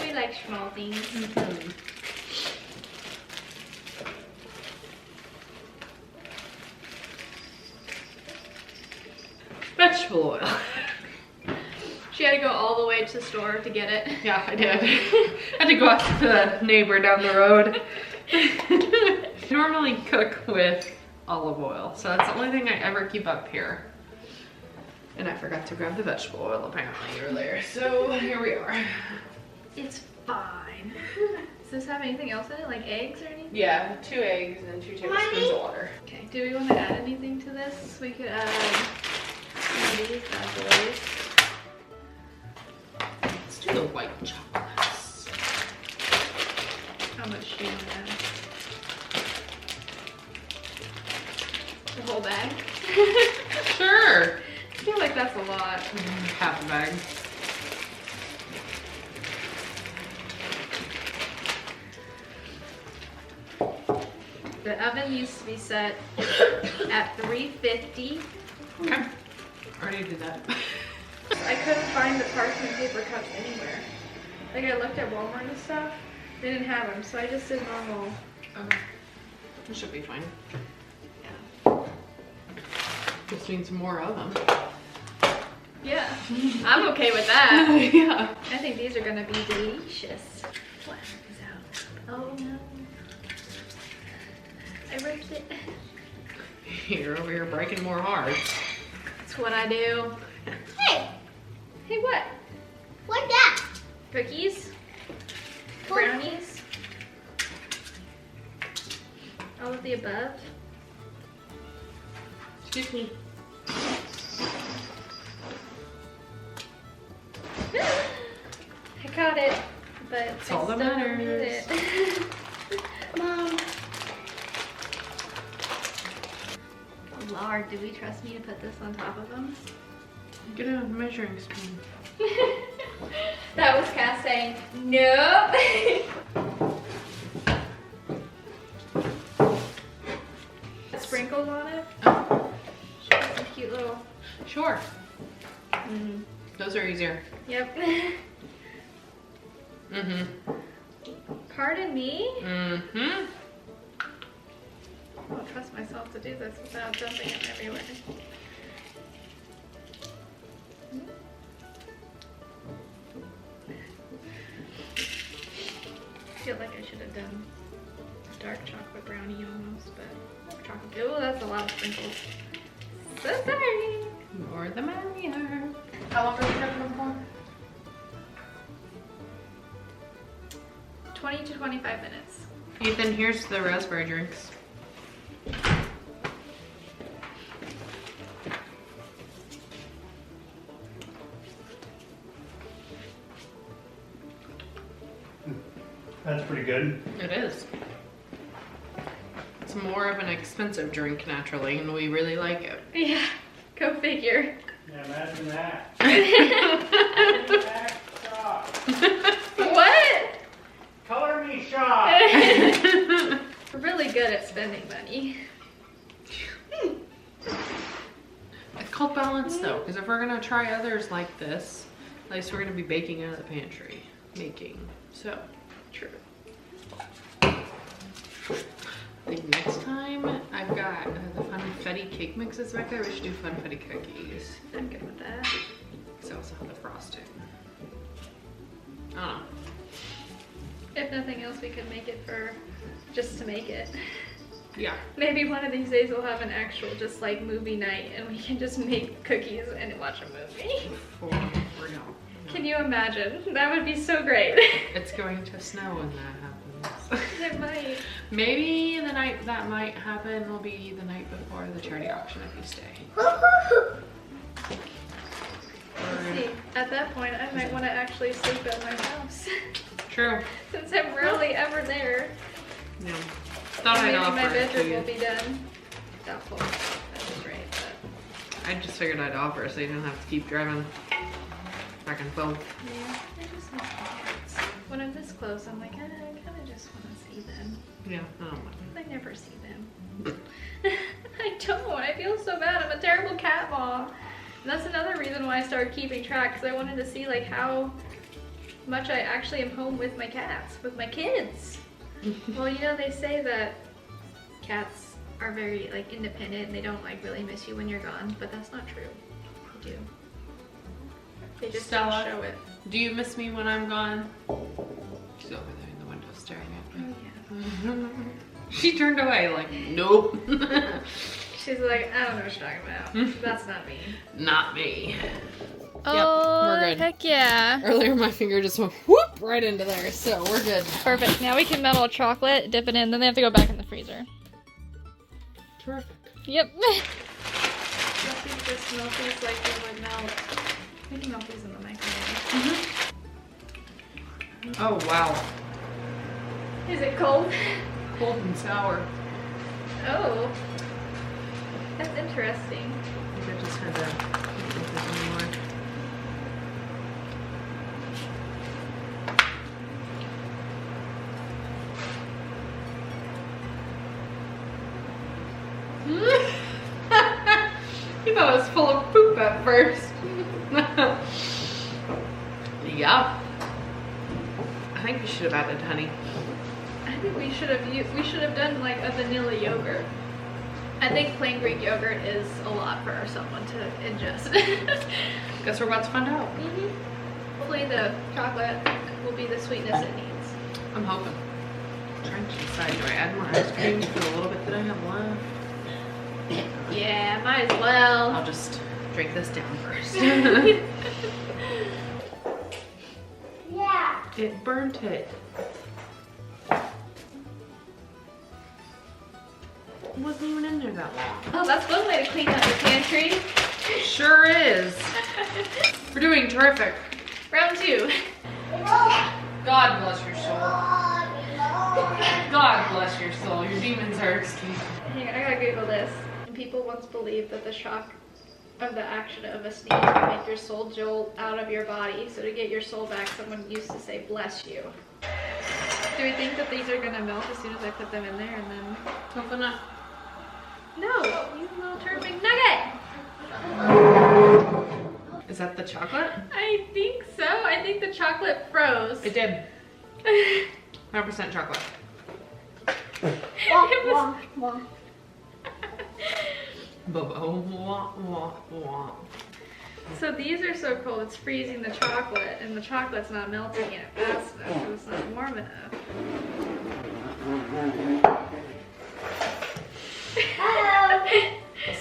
B: We like small things.
A: Mm-hmm. Vegetable oil.
B: She had to go all the way to the store to get it.
A: Yeah, I did. I had to go out to the neighbor down the road. I normally cook with olive oil, so that's the only thing I ever keep up here. And I forgot to grab the vegetable oil apparently earlier, so here we are.
B: It's fine. Does this have anything else in it, like eggs or anything?
A: Yeah, 2 eggs and 2 tablespoons of water.
B: Okay, do we want to add anything to this? We could add some of these bad boys.
A: Let's do the white chocolates.
B: How much do you want to add? The whole bag?
A: Sure.
B: I feel like that's a lot.
A: Half a bag.
B: The oven needs to be set at 350.
A: Okay. Already did that.
B: I couldn't find the parchment paper cups anywhere. Like I looked at Walmart and stuff, they didn't have them, so I just did normal.
A: Okay. It should be fine. Just needs more of them.
B: Yeah, I'm okay with that.
A: Yeah.
B: I think these are gonna be delicious. Flatten these out. Oh no. I ripped it.
A: You're over here breaking more hearts.
B: That's what I do.
D: Hey,
B: Hey, what?
D: what's that?
B: Cookies? Brownies? All of the above?
A: Excuse me.
B: I caught it. but
A: That's all that
B: I still
A: matters.
B: need it. Mom. Lord, do we trust me to put this on top of them?
A: Get a measuring spoon.
B: That was Cass saying, nope. Sprinkles on it.
A: Oh,
B: Some cute little.
A: sure. Those are easier.
B: Yep.
A: Mm-hmm.
B: Pardon me?
A: Mm-hmm.
B: I don't trust myself to do this without dumping it everywhere. I feel like I should have done a dark chocolate brownie almost, but chocolate. Oh, that's a lot of sprinkles. So sorry.
A: More the merrier. How long are we cooking them for?
B: 20 to 25 minutes.
A: Ethan, here's the raspberry drinks.
C: That's pretty good.
A: It is. It's more of an expensive drink naturally, and we really like it.
B: Yeah, go figure.
C: Yeah, imagine that. Imagine that shop.
B: What?
C: Color me shop.
B: We're really good at spending money.
A: It's called balance though, because if we're gonna try others like this, at least we're gonna be baking out of the pantry. Making. So, true. I think next time I've got the funfetti cake mixes back there. We should do funfetti cookies.
B: I'm good with that.
A: Because I also have the frosting. I don't know.
B: If nothing else, we could make it for just to make it.
A: Yeah.
B: Maybe one of these days we'll have an actual just like movie night and we can just make cookies and watch a movie.
A: For real.
B: Can you imagine? That would be so great.
A: It's going to snow when that happens.
B: It might.
A: Maybe the night that might happen will be the night before the charity auction if you stay.
B: Let's see. At that point, I might want to actually sleep at my house.
A: True.
B: Since I'm rarely ever there.
A: Yeah. Thought I'd
B: Maybe
A: offer
B: my
A: it to
B: bedroom
A: you.
B: will be done. Doubtful. That's right. But
A: I just figured I'd offer so you don't have to keep driving back and forth.
B: yeah, I just want kids. When I'm this close, I'm like, I kind of just want to see them.
A: Yeah, I don't mind.
B: I never see them. I don't. I feel so bad. I'm a terrible cat mom. And that's another reason why I started keeping track, because I wanted to see like how much I actually am home with my cats, with my kids. Well, you know, they say that cats are very like independent and they don't like really miss you when you're gone, but that's not true. They do. They just
A: Stella,
B: don't show it.
A: Do you miss me when I'm gone? She's over there in the window staring at me.
B: Oh yeah.
A: She turned away like, nope.
B: She's like, I don't know what you're talking about. That's not me.
A: Not me.
B: Oh,
A: we're good.
B: heck yeah.
A: Earlier my finger just went whoop right into there, so we're good.
B: Perfect. Now we can melt chocolate, dip it in, then they have to go back in the freezer.
A: Terrific.
B: Yep. I think just melt these like they would melt. We can melt these in the microwave.
A: Oh wow.
B: Is it cold?
A: Cold and sour.
B: Oh. That's interesting.
A: I think I just had to make this anymore. You thought it was full of poop at first. Yeah. I think we should have added honey.
B: I think we should have done like a vanilla yogurt. I think plain Greek yogurt is a lot for someone to ingest.
A: Guess we're about to find out.
B: Hopefully the chocolate will be the sweetness it needs.
A: I'm hoping. I'm trying to decide, do I add more ice cream for the little bit that I have left?
B: Yeah, might as well.
A: I'll just drink this down first.
D: Yeah.
A: It burnt it. It wasn't even in there that long.
B: Oh, that's one way to clean out your pantry.
A: Sure is. We're doing terrific.
B: Round 2.
A: God bless your soul. God bless your soul. Your demons are excused.
B: Hang on, I gotta Google this. People once believed that the shock of the action of a sneeze would make your soul jolt out of your body. So to get your soul back, someone used to say, bless you. Do we think that these are gonna melt as soon as I put them in there and then...
A: Coconut.
B: No, you little turping nugget!
A: Is that the chocolate?
B: I think so. I think the chocolate froze.
A: It did. 100% chocolate. Bobo. Wah, wah, wah.
B: So these are so cold, it's freezing the chocolate, and the chocolate's not melting yet fast enough because it's not warm enough.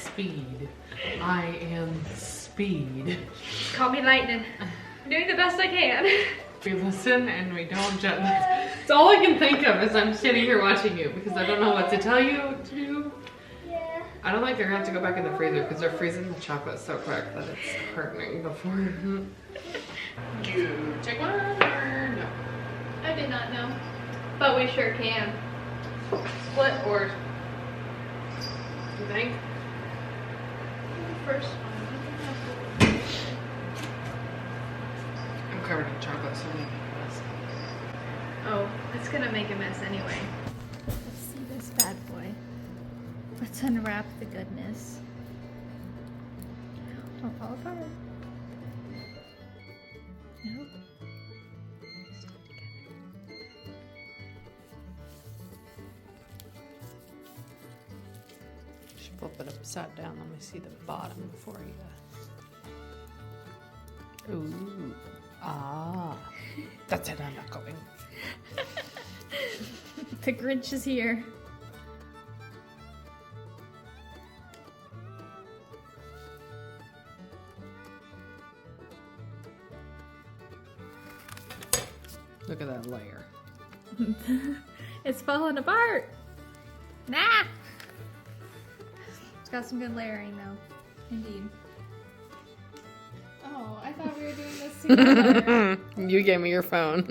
A: Speed. I am speed.
B: Call me lightning. I'm doing the best I can.
A: We listen and we don't judge. It's all I can think of as I'm sitting here watching you because I don't know what to tell you to do. I don't think they're gonna have to go back in the freezer because they're freezing the chocolate so quick that it's hardening before. You take one or no?
B: I did not know, but we sure can.
A: Split or you think?
B: First one.
A: I'm covered in chocolate, so I'm making a mess.
B: Oh, it's gonna make a mess anyway. Let's see this bad boy. Let's unwrap the goodness. Don't fall apart. Nope. Still together.
A: Just flip it upside down. Let me see the bottom before you. Ooh. Ah. That's it. I'm not going.
B: The Grinch is here.
A: Look at that layer.
B: It's falling apart. Nah. It's got some good layering though. Indeed. Oh, I thought we were doing this together.
A: You gave me your phone.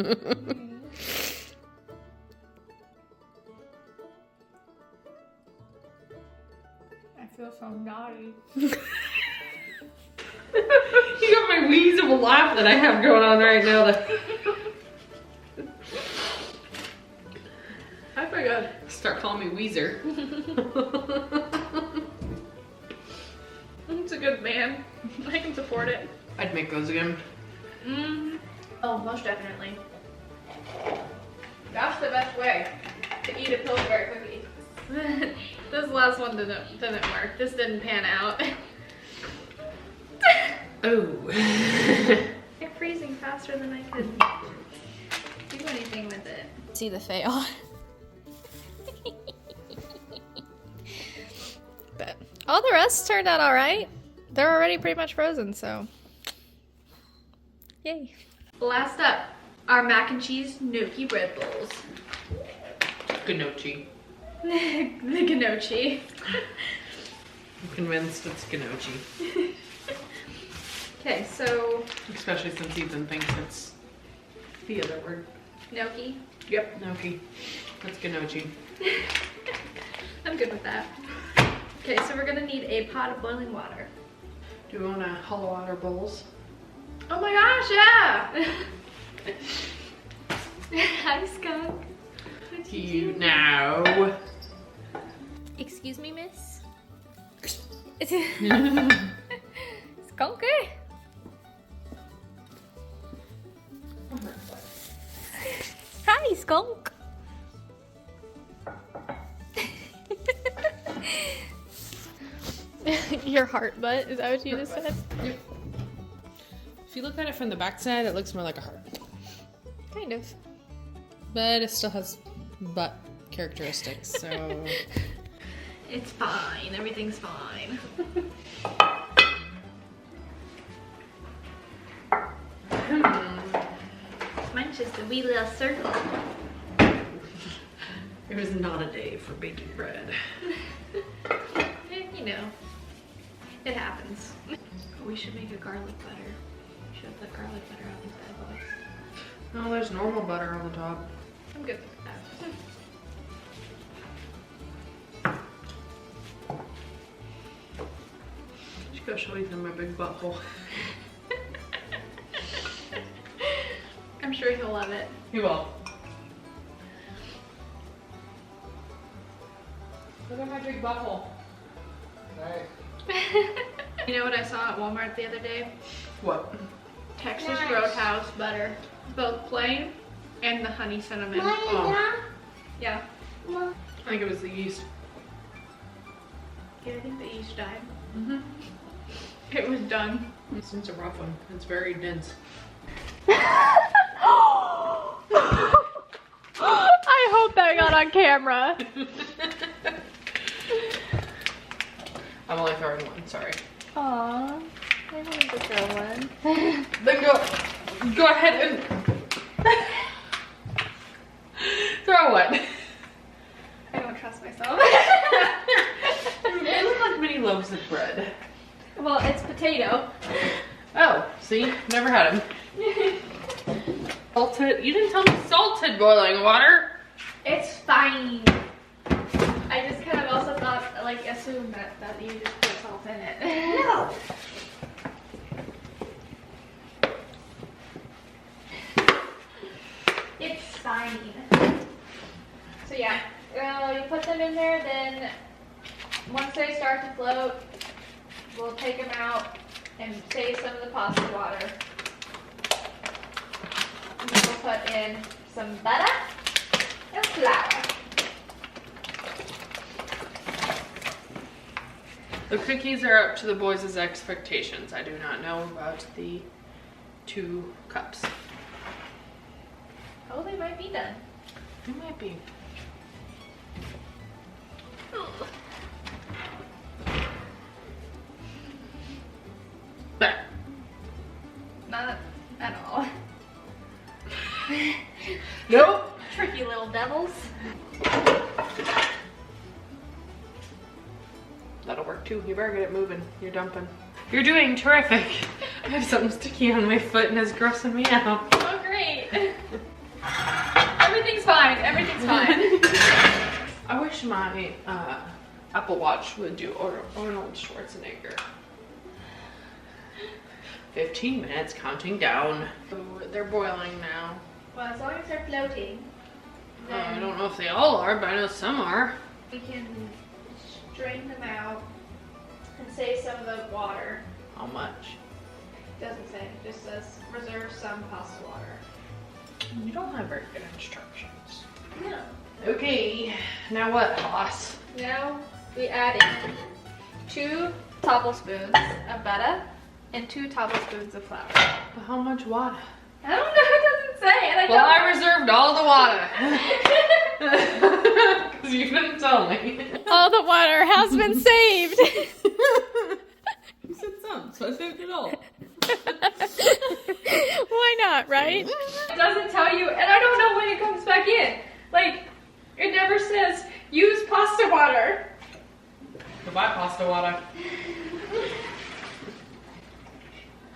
B: I feel so naughty.
A: You got my wheeze of a laugh that I have going on right now.
B: I forgot.
A: Start calling me Weezer.
B: It's a good man. I can support it.
A: I'd make those again.
B: Oh, most definitely. That's the best way to eat a Pillsbury cookie. This last one didn't work. This didn't pan out.
A: Oh.
B: It's freezing faster than I could do anything with it. See the fail. But all the rest turned out all right. They're already pretty much frozen, so yay. Last up, our mac and cheese gnocchi bread bowls.
A: Gnocchi.
B: The gnocchi.
A: I'm convinced it's gnocchi.
B: Okay, so
A: Especially since Ethan thinks it's the other word.
B: gnocchi.
A: Yep, gnocchi. That's gnocchi.
B: I'm good with that. Okay, so we're gonna need a pot of boiling water.
A: Do we want to hollow out our bowls?
B: Oh my gosh, yeah! Hi, skunk. What did
A: You
B: do?
A: now.
B: Excuse me, miss? Skunky? Hi, skunk. Your heart butt, is that what you just said?
A: Yep. If you look at it from the back side, it looks more like a heart.
B: Kind of.
A: But it still has butt characteristics, so...
B: It's fine, everything's fine. Mine's just a wee little circle.
A: It was not a day for baking bread.
B: You know, it happens. We should make a garlic butter. We should put garlic butter on these bad boys.
A: Oh, there's normal butter on the top.
B: I'm good with that.
A: Just go show Ethan my big butthole.
B: I'm sure he'll love it.
A: He will. Look at my big butthole.
C: Nice.
B: You know what I saw at Walmart the other day?
A: What?
B: Texas
D: Nice.
B: Roadhouse butter. Both plain and the honey cinnamon.
A: Oh.
B: Yeah.
A: I think it was the yeast.
B: Yeah, I think the yeast died.
A: Mm-hmm.
B: It was done.
A: This one's a rough one. It's very dense.
B: I hope that got on camera.
A: I'm only throwing one, sorry.
B: Aww. I wanted to throw one.
A: Then go ahead and throw one.
B: I don't trust myself.
A: They look like mini loaves of bread.
B: Well, it's potato.
A: Oh, see? Never had them. Salted, you didn't tell me salted boiling water.
B: It's fine. I just kind of also thought, like, assumed that you just put salt in it.
D: No.
B: It's fine. So yeah, you put them in there, then once they start to float, we'll take them out and save some of the pasta water. And then we'll put in some butter and flour.
A: The cookies are up to the boys' expectations. I do not know about the 2 cups.
B: Oh, they might be done.
A: It might be. There.
B: Not at all.
A: Nope.
B: Tricky little devils.
A: That'll work too. You better get it moving. You're dumping. You're doing terrific. I have something sticky on my foot and it's grossing me out.
B: Oh, great. Everything's fine. Everything's fine.
A: I wish my Apple Watch would do Arnold Schwarzenegger. 15 minutes counting down. Ooh, they're boiling now.
B: Well, as long as they're floating,
A: I
B: then
A: don't know if they all are, but I know some are.
B: we can strain them out and save some of the water.
A: How much?
B: Doesn't say. It just says reserve some pasta water.
A: You don't have very good instructions.
B: No.
A: Okay, now what, boss?
B: Now we add in 2 tablespoons of butter and 2 tablespoons of flour.
A: But how much water?
B: I don't know. It doesn't say. And I
A: Well,
B: don't.
A: I reserved all the water. Because you didn't tell me.
B: All the water has been saved.
A: You said some, so I saved it all.
B: Why not, right? It doesn't tell you, and I don't know when it comes back in. Like, it never says use pasta water.
A: Goodbye, pasta water.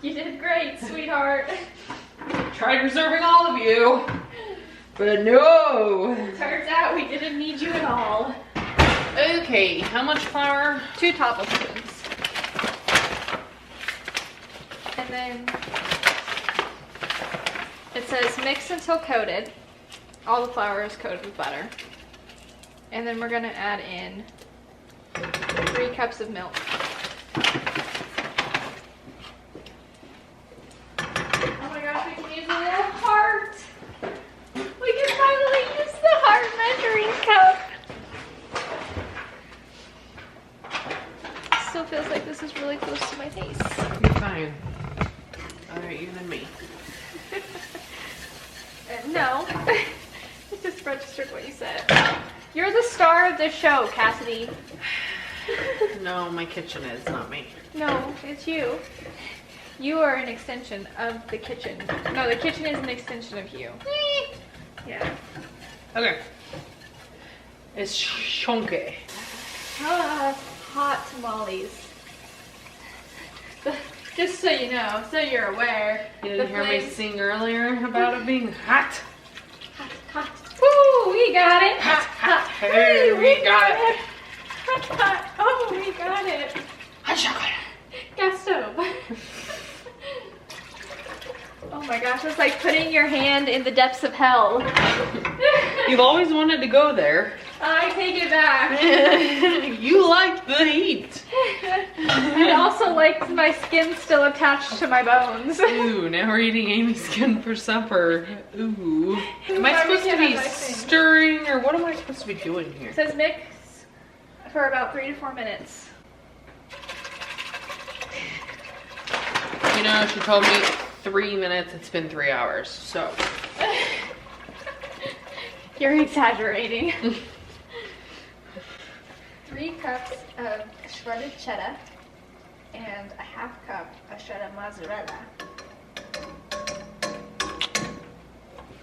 B: You did great, sweetheart.
A: Tried reserving all of you, but no.
B: Turns out we didn't need you at all.
A: Okay, how much flour?
B: 2 tablespoons. And then it says mix until coated. All the flour is coated with butter. And then we're gonna add in 3 cups of milk. Oh my gosh, we can use a little heart. We can finally use the heart measuring cup. Still feels like this is really close to my face.
A: You're fine. Alright, you and me.
B: No. I just registered what you said. You're the star of the show, Cassidy.
A: No, my kitchen is, not me.
B: No, it's you. You are an extension of the kitchen. No, the kitchen is an extension of you. Yeah.
A: Okay. It's chunky.
B: Ah, hot tamales. Just so you know, so you're aware.
A: You didn't hear me sing earlier about it being hot?
B: Hot, hot. Woo, we got it. Hot, hot.
A: Hey, we got it.
B: Hot, hot. Oh, we got it.
A: Hot chocolate.
B: Gas stove. Oh my gosh, it's like putting your hand in the depths of hell.
A: You've always wanted to go there.
B: I take it back.
A: You like the heat.
B: I also like my skin still attached to my bones.
A: Ooh, now we're eating Amy's skin for supper. Ooh. Am I supposed to be stirring, or what am I supposed to be doing here?
B: It says mix for about 3 to 4 minutes.
A: You know, she told me 3 minutes, it's been 3 hours, so.
B: You're exaggerating. 3 cups of shredded cheddar and a half cup of shredded mozzarella.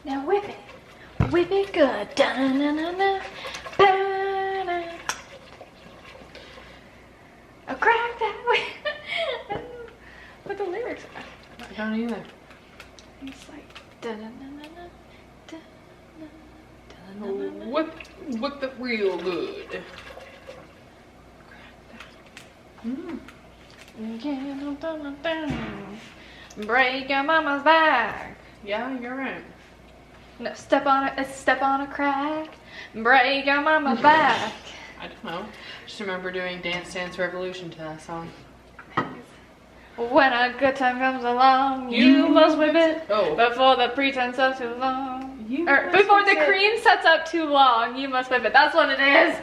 B: Now whip it. Whip it good. Da-na-na-na-na. Ba-na. Oh, crack that way. I don't know what the lyrics are.
A: I don't either.
B: It's like da-na-na-na-na.
A: Whip it real good.
B: Break your mama's back.
A: Yeah, you're right.
B: No, step on a crack. Break your mama's back.
A: I don't know. Just remember doing Dance Dance Revolution to that song.
B: When a good time comes along, you must whip it
A: Oh.
B: before the pretense of too long. Or
A: must
B: before the
A: whip it.
B: cream sets up too long, you must whip it. That's what it is.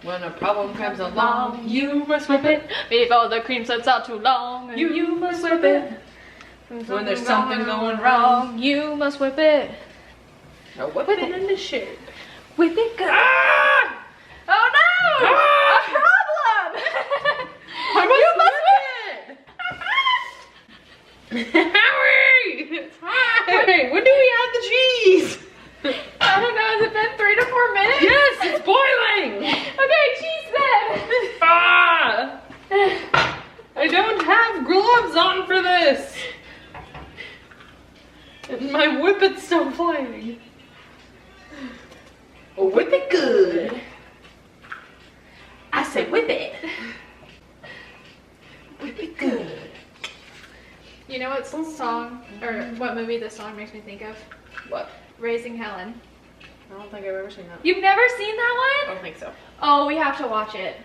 A: When a problem comes along, you must whip it.
B: Before the cream sets out too long,
A: You must whip it. When there's something going wrong,
B: you must whip it.
A: now whip it in the shade.
B: Whip it good.
A: Ah!
B: Oh no!
A: Ah!
B: A problem!
A: You must whip it! Howie! It's hot! Hey, when do we add the cheese?
B: I don't know, has it been 3 to 4 minutes?
A: Yes, it's boiling!
B: Okay, cheese then!
A: Ah! I don't have gloves on for this! And my whippet's still flying. Oh, whip it good. I said whip it. Whip it good.
B: You know what song, or what movie this song makes me think of?
A: What?
B: Raising Helen.
A: I don't think I've ever seen that.
B: You've never seen
A: I
B: that one?
A: don't think so.
B: Oh, we have to watch it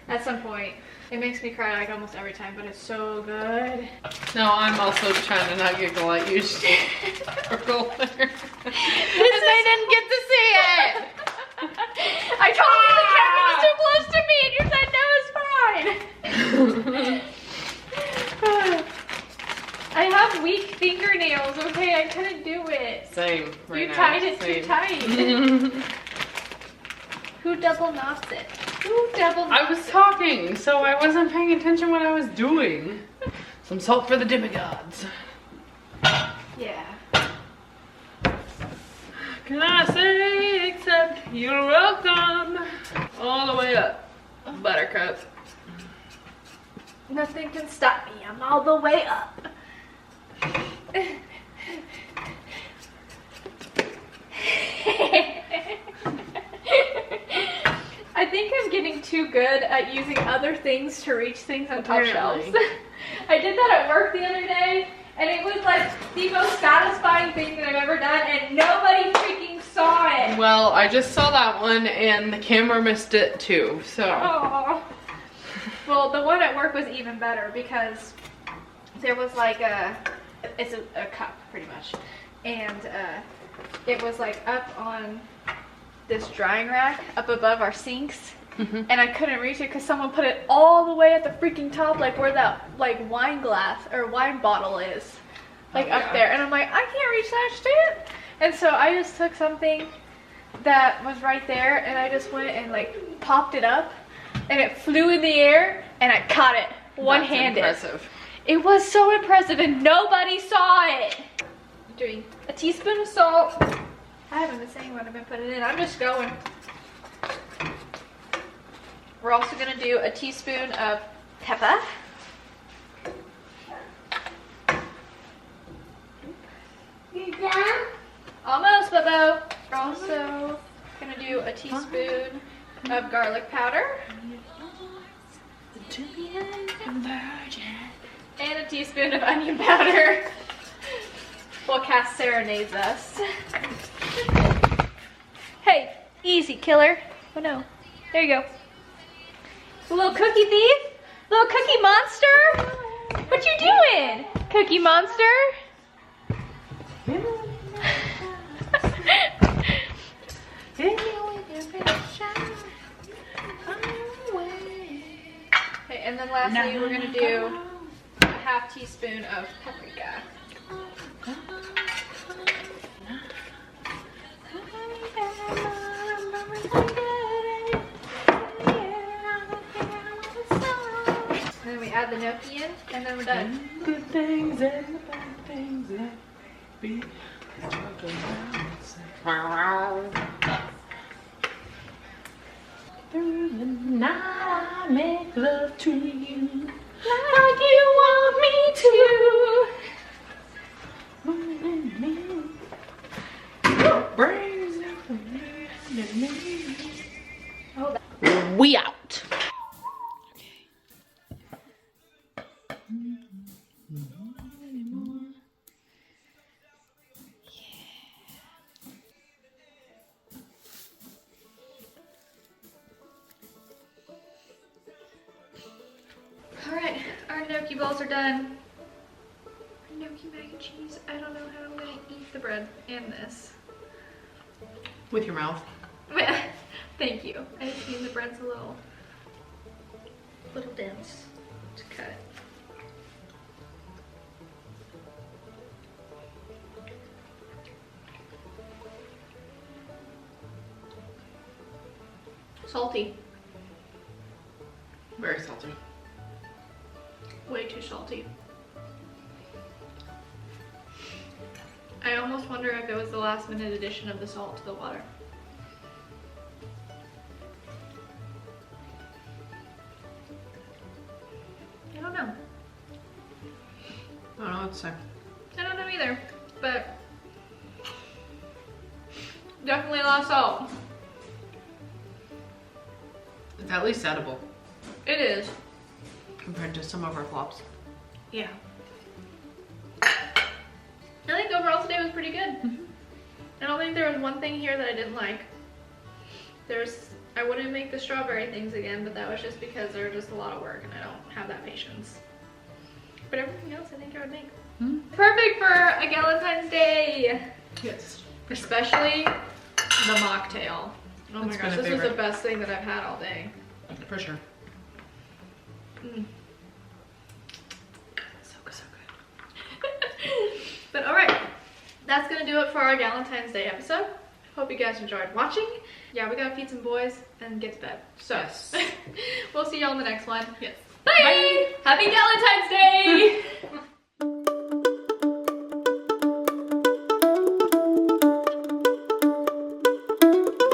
B: at some point. It makes me cry like almost every time, but it's so good.
A: No, I'm also trying to not giggle at you. Giggle there.
B: Because they didn't get to see it. I told you the camera was too close to me, and you said no, it's fine. I have weak fingernails, okay? I couldn't do it.
A: Same. Right
B: You
A: now.
B: tied it
A: Same.
B: too tight. Who double knots it? Who double knots
A: I was talking, so I wasn't paying attention what I was doing. Some salt for the demigods.
B: Yeah.
A: Can I say except you're welcome? All the way up. Buttercup.
B: Nothing can stop me. I'm all the way up. I think I'm getting too good at using other things to reach things on top shelves.
A: Apparently.
B: I did that at work the other day, and it was like the most satisfying thing that I've ever done, and nobody freaking saw it.
A: Well, I just saw that one and the camera missed it too, so.
B: Aww. Well, the one at work was even better because there was like it's a cup pretty much, and it was like up on this drying rack up above our sinks, and I couldn't reach it because someone put it all the way at the freaking top, like where that like wine glass or wine bottle is, like up there, and I'm like, I can't reach that shit. And so I just took something that was right there, and I just went and like popped it up, and it flew in the air, and I caught it one-handed.
A: That's impressive.
B: It was so impressive, and nobody saw it. I'm doing a teaspoon of salt. I haven't been saying what I've been putting in. I'm just going. We're also gonna do a teaspoon of pepper.
D: You done?
B: Almost, Bobo. We're also gonna do a teaspoon of garlic powder. And a teaspoon of onion powder. While Cass serenades us. Hey, easy, killer. Oh no. There you go. Little cookie thief? Little cookie monster? What you doing? Cookie monster? Okay, and then lastly, we're gonna do a half teaspoon of paprika. And then we add the gnocchi in, and then we're done.
A: Good things and the bad things that be. Through the night I make love to you like you want me to. Brings out the man in me.
B: Oh,
A: We out.
B: Alright, our gnocchi balls are done. Gnocchi mac and cheese. I don't know how I'm gonna eat the bread and this.
A: With your mouth.
B: Thank you. I just mean the bread's a little dense to cut. Salty.
A: Very salty.
B: Way too salty. I almost wonder if it was the last minute addition of the salt to the water. I don't know.
A: I don't know what to say.
B: I don't know either, but definitely a lot of salt.
A: It's at least edible
B: It is.
A: compared to some of our flops.
B: Yeah. I think overall today was pretty good. I don't think there was one thing here that I didn't like. I wouldn't make the strawberry things again, but that was just because they're just a lot of work and I don't have that patience. But everything else I think I would make. Perfect for a Galentine's Day.
A: Yes.
B: Especially the mocktail. Oh my
A: That's
B: gosh,
A: been a
B: this was
A: favorite.
B: the best thing that I've had all day.
A: For sure.
B: Mm.
A: So good.
B: But alright, that's gonna do it for our Galentine's Day episode. Hope you guys enjoyed watching. Yeah, we gotta feed some boys and get to bed. So,
A: Yes.
B: we'll see y'all in the next one.
A: Yes.
B: Bye! Happy Galentine's Day!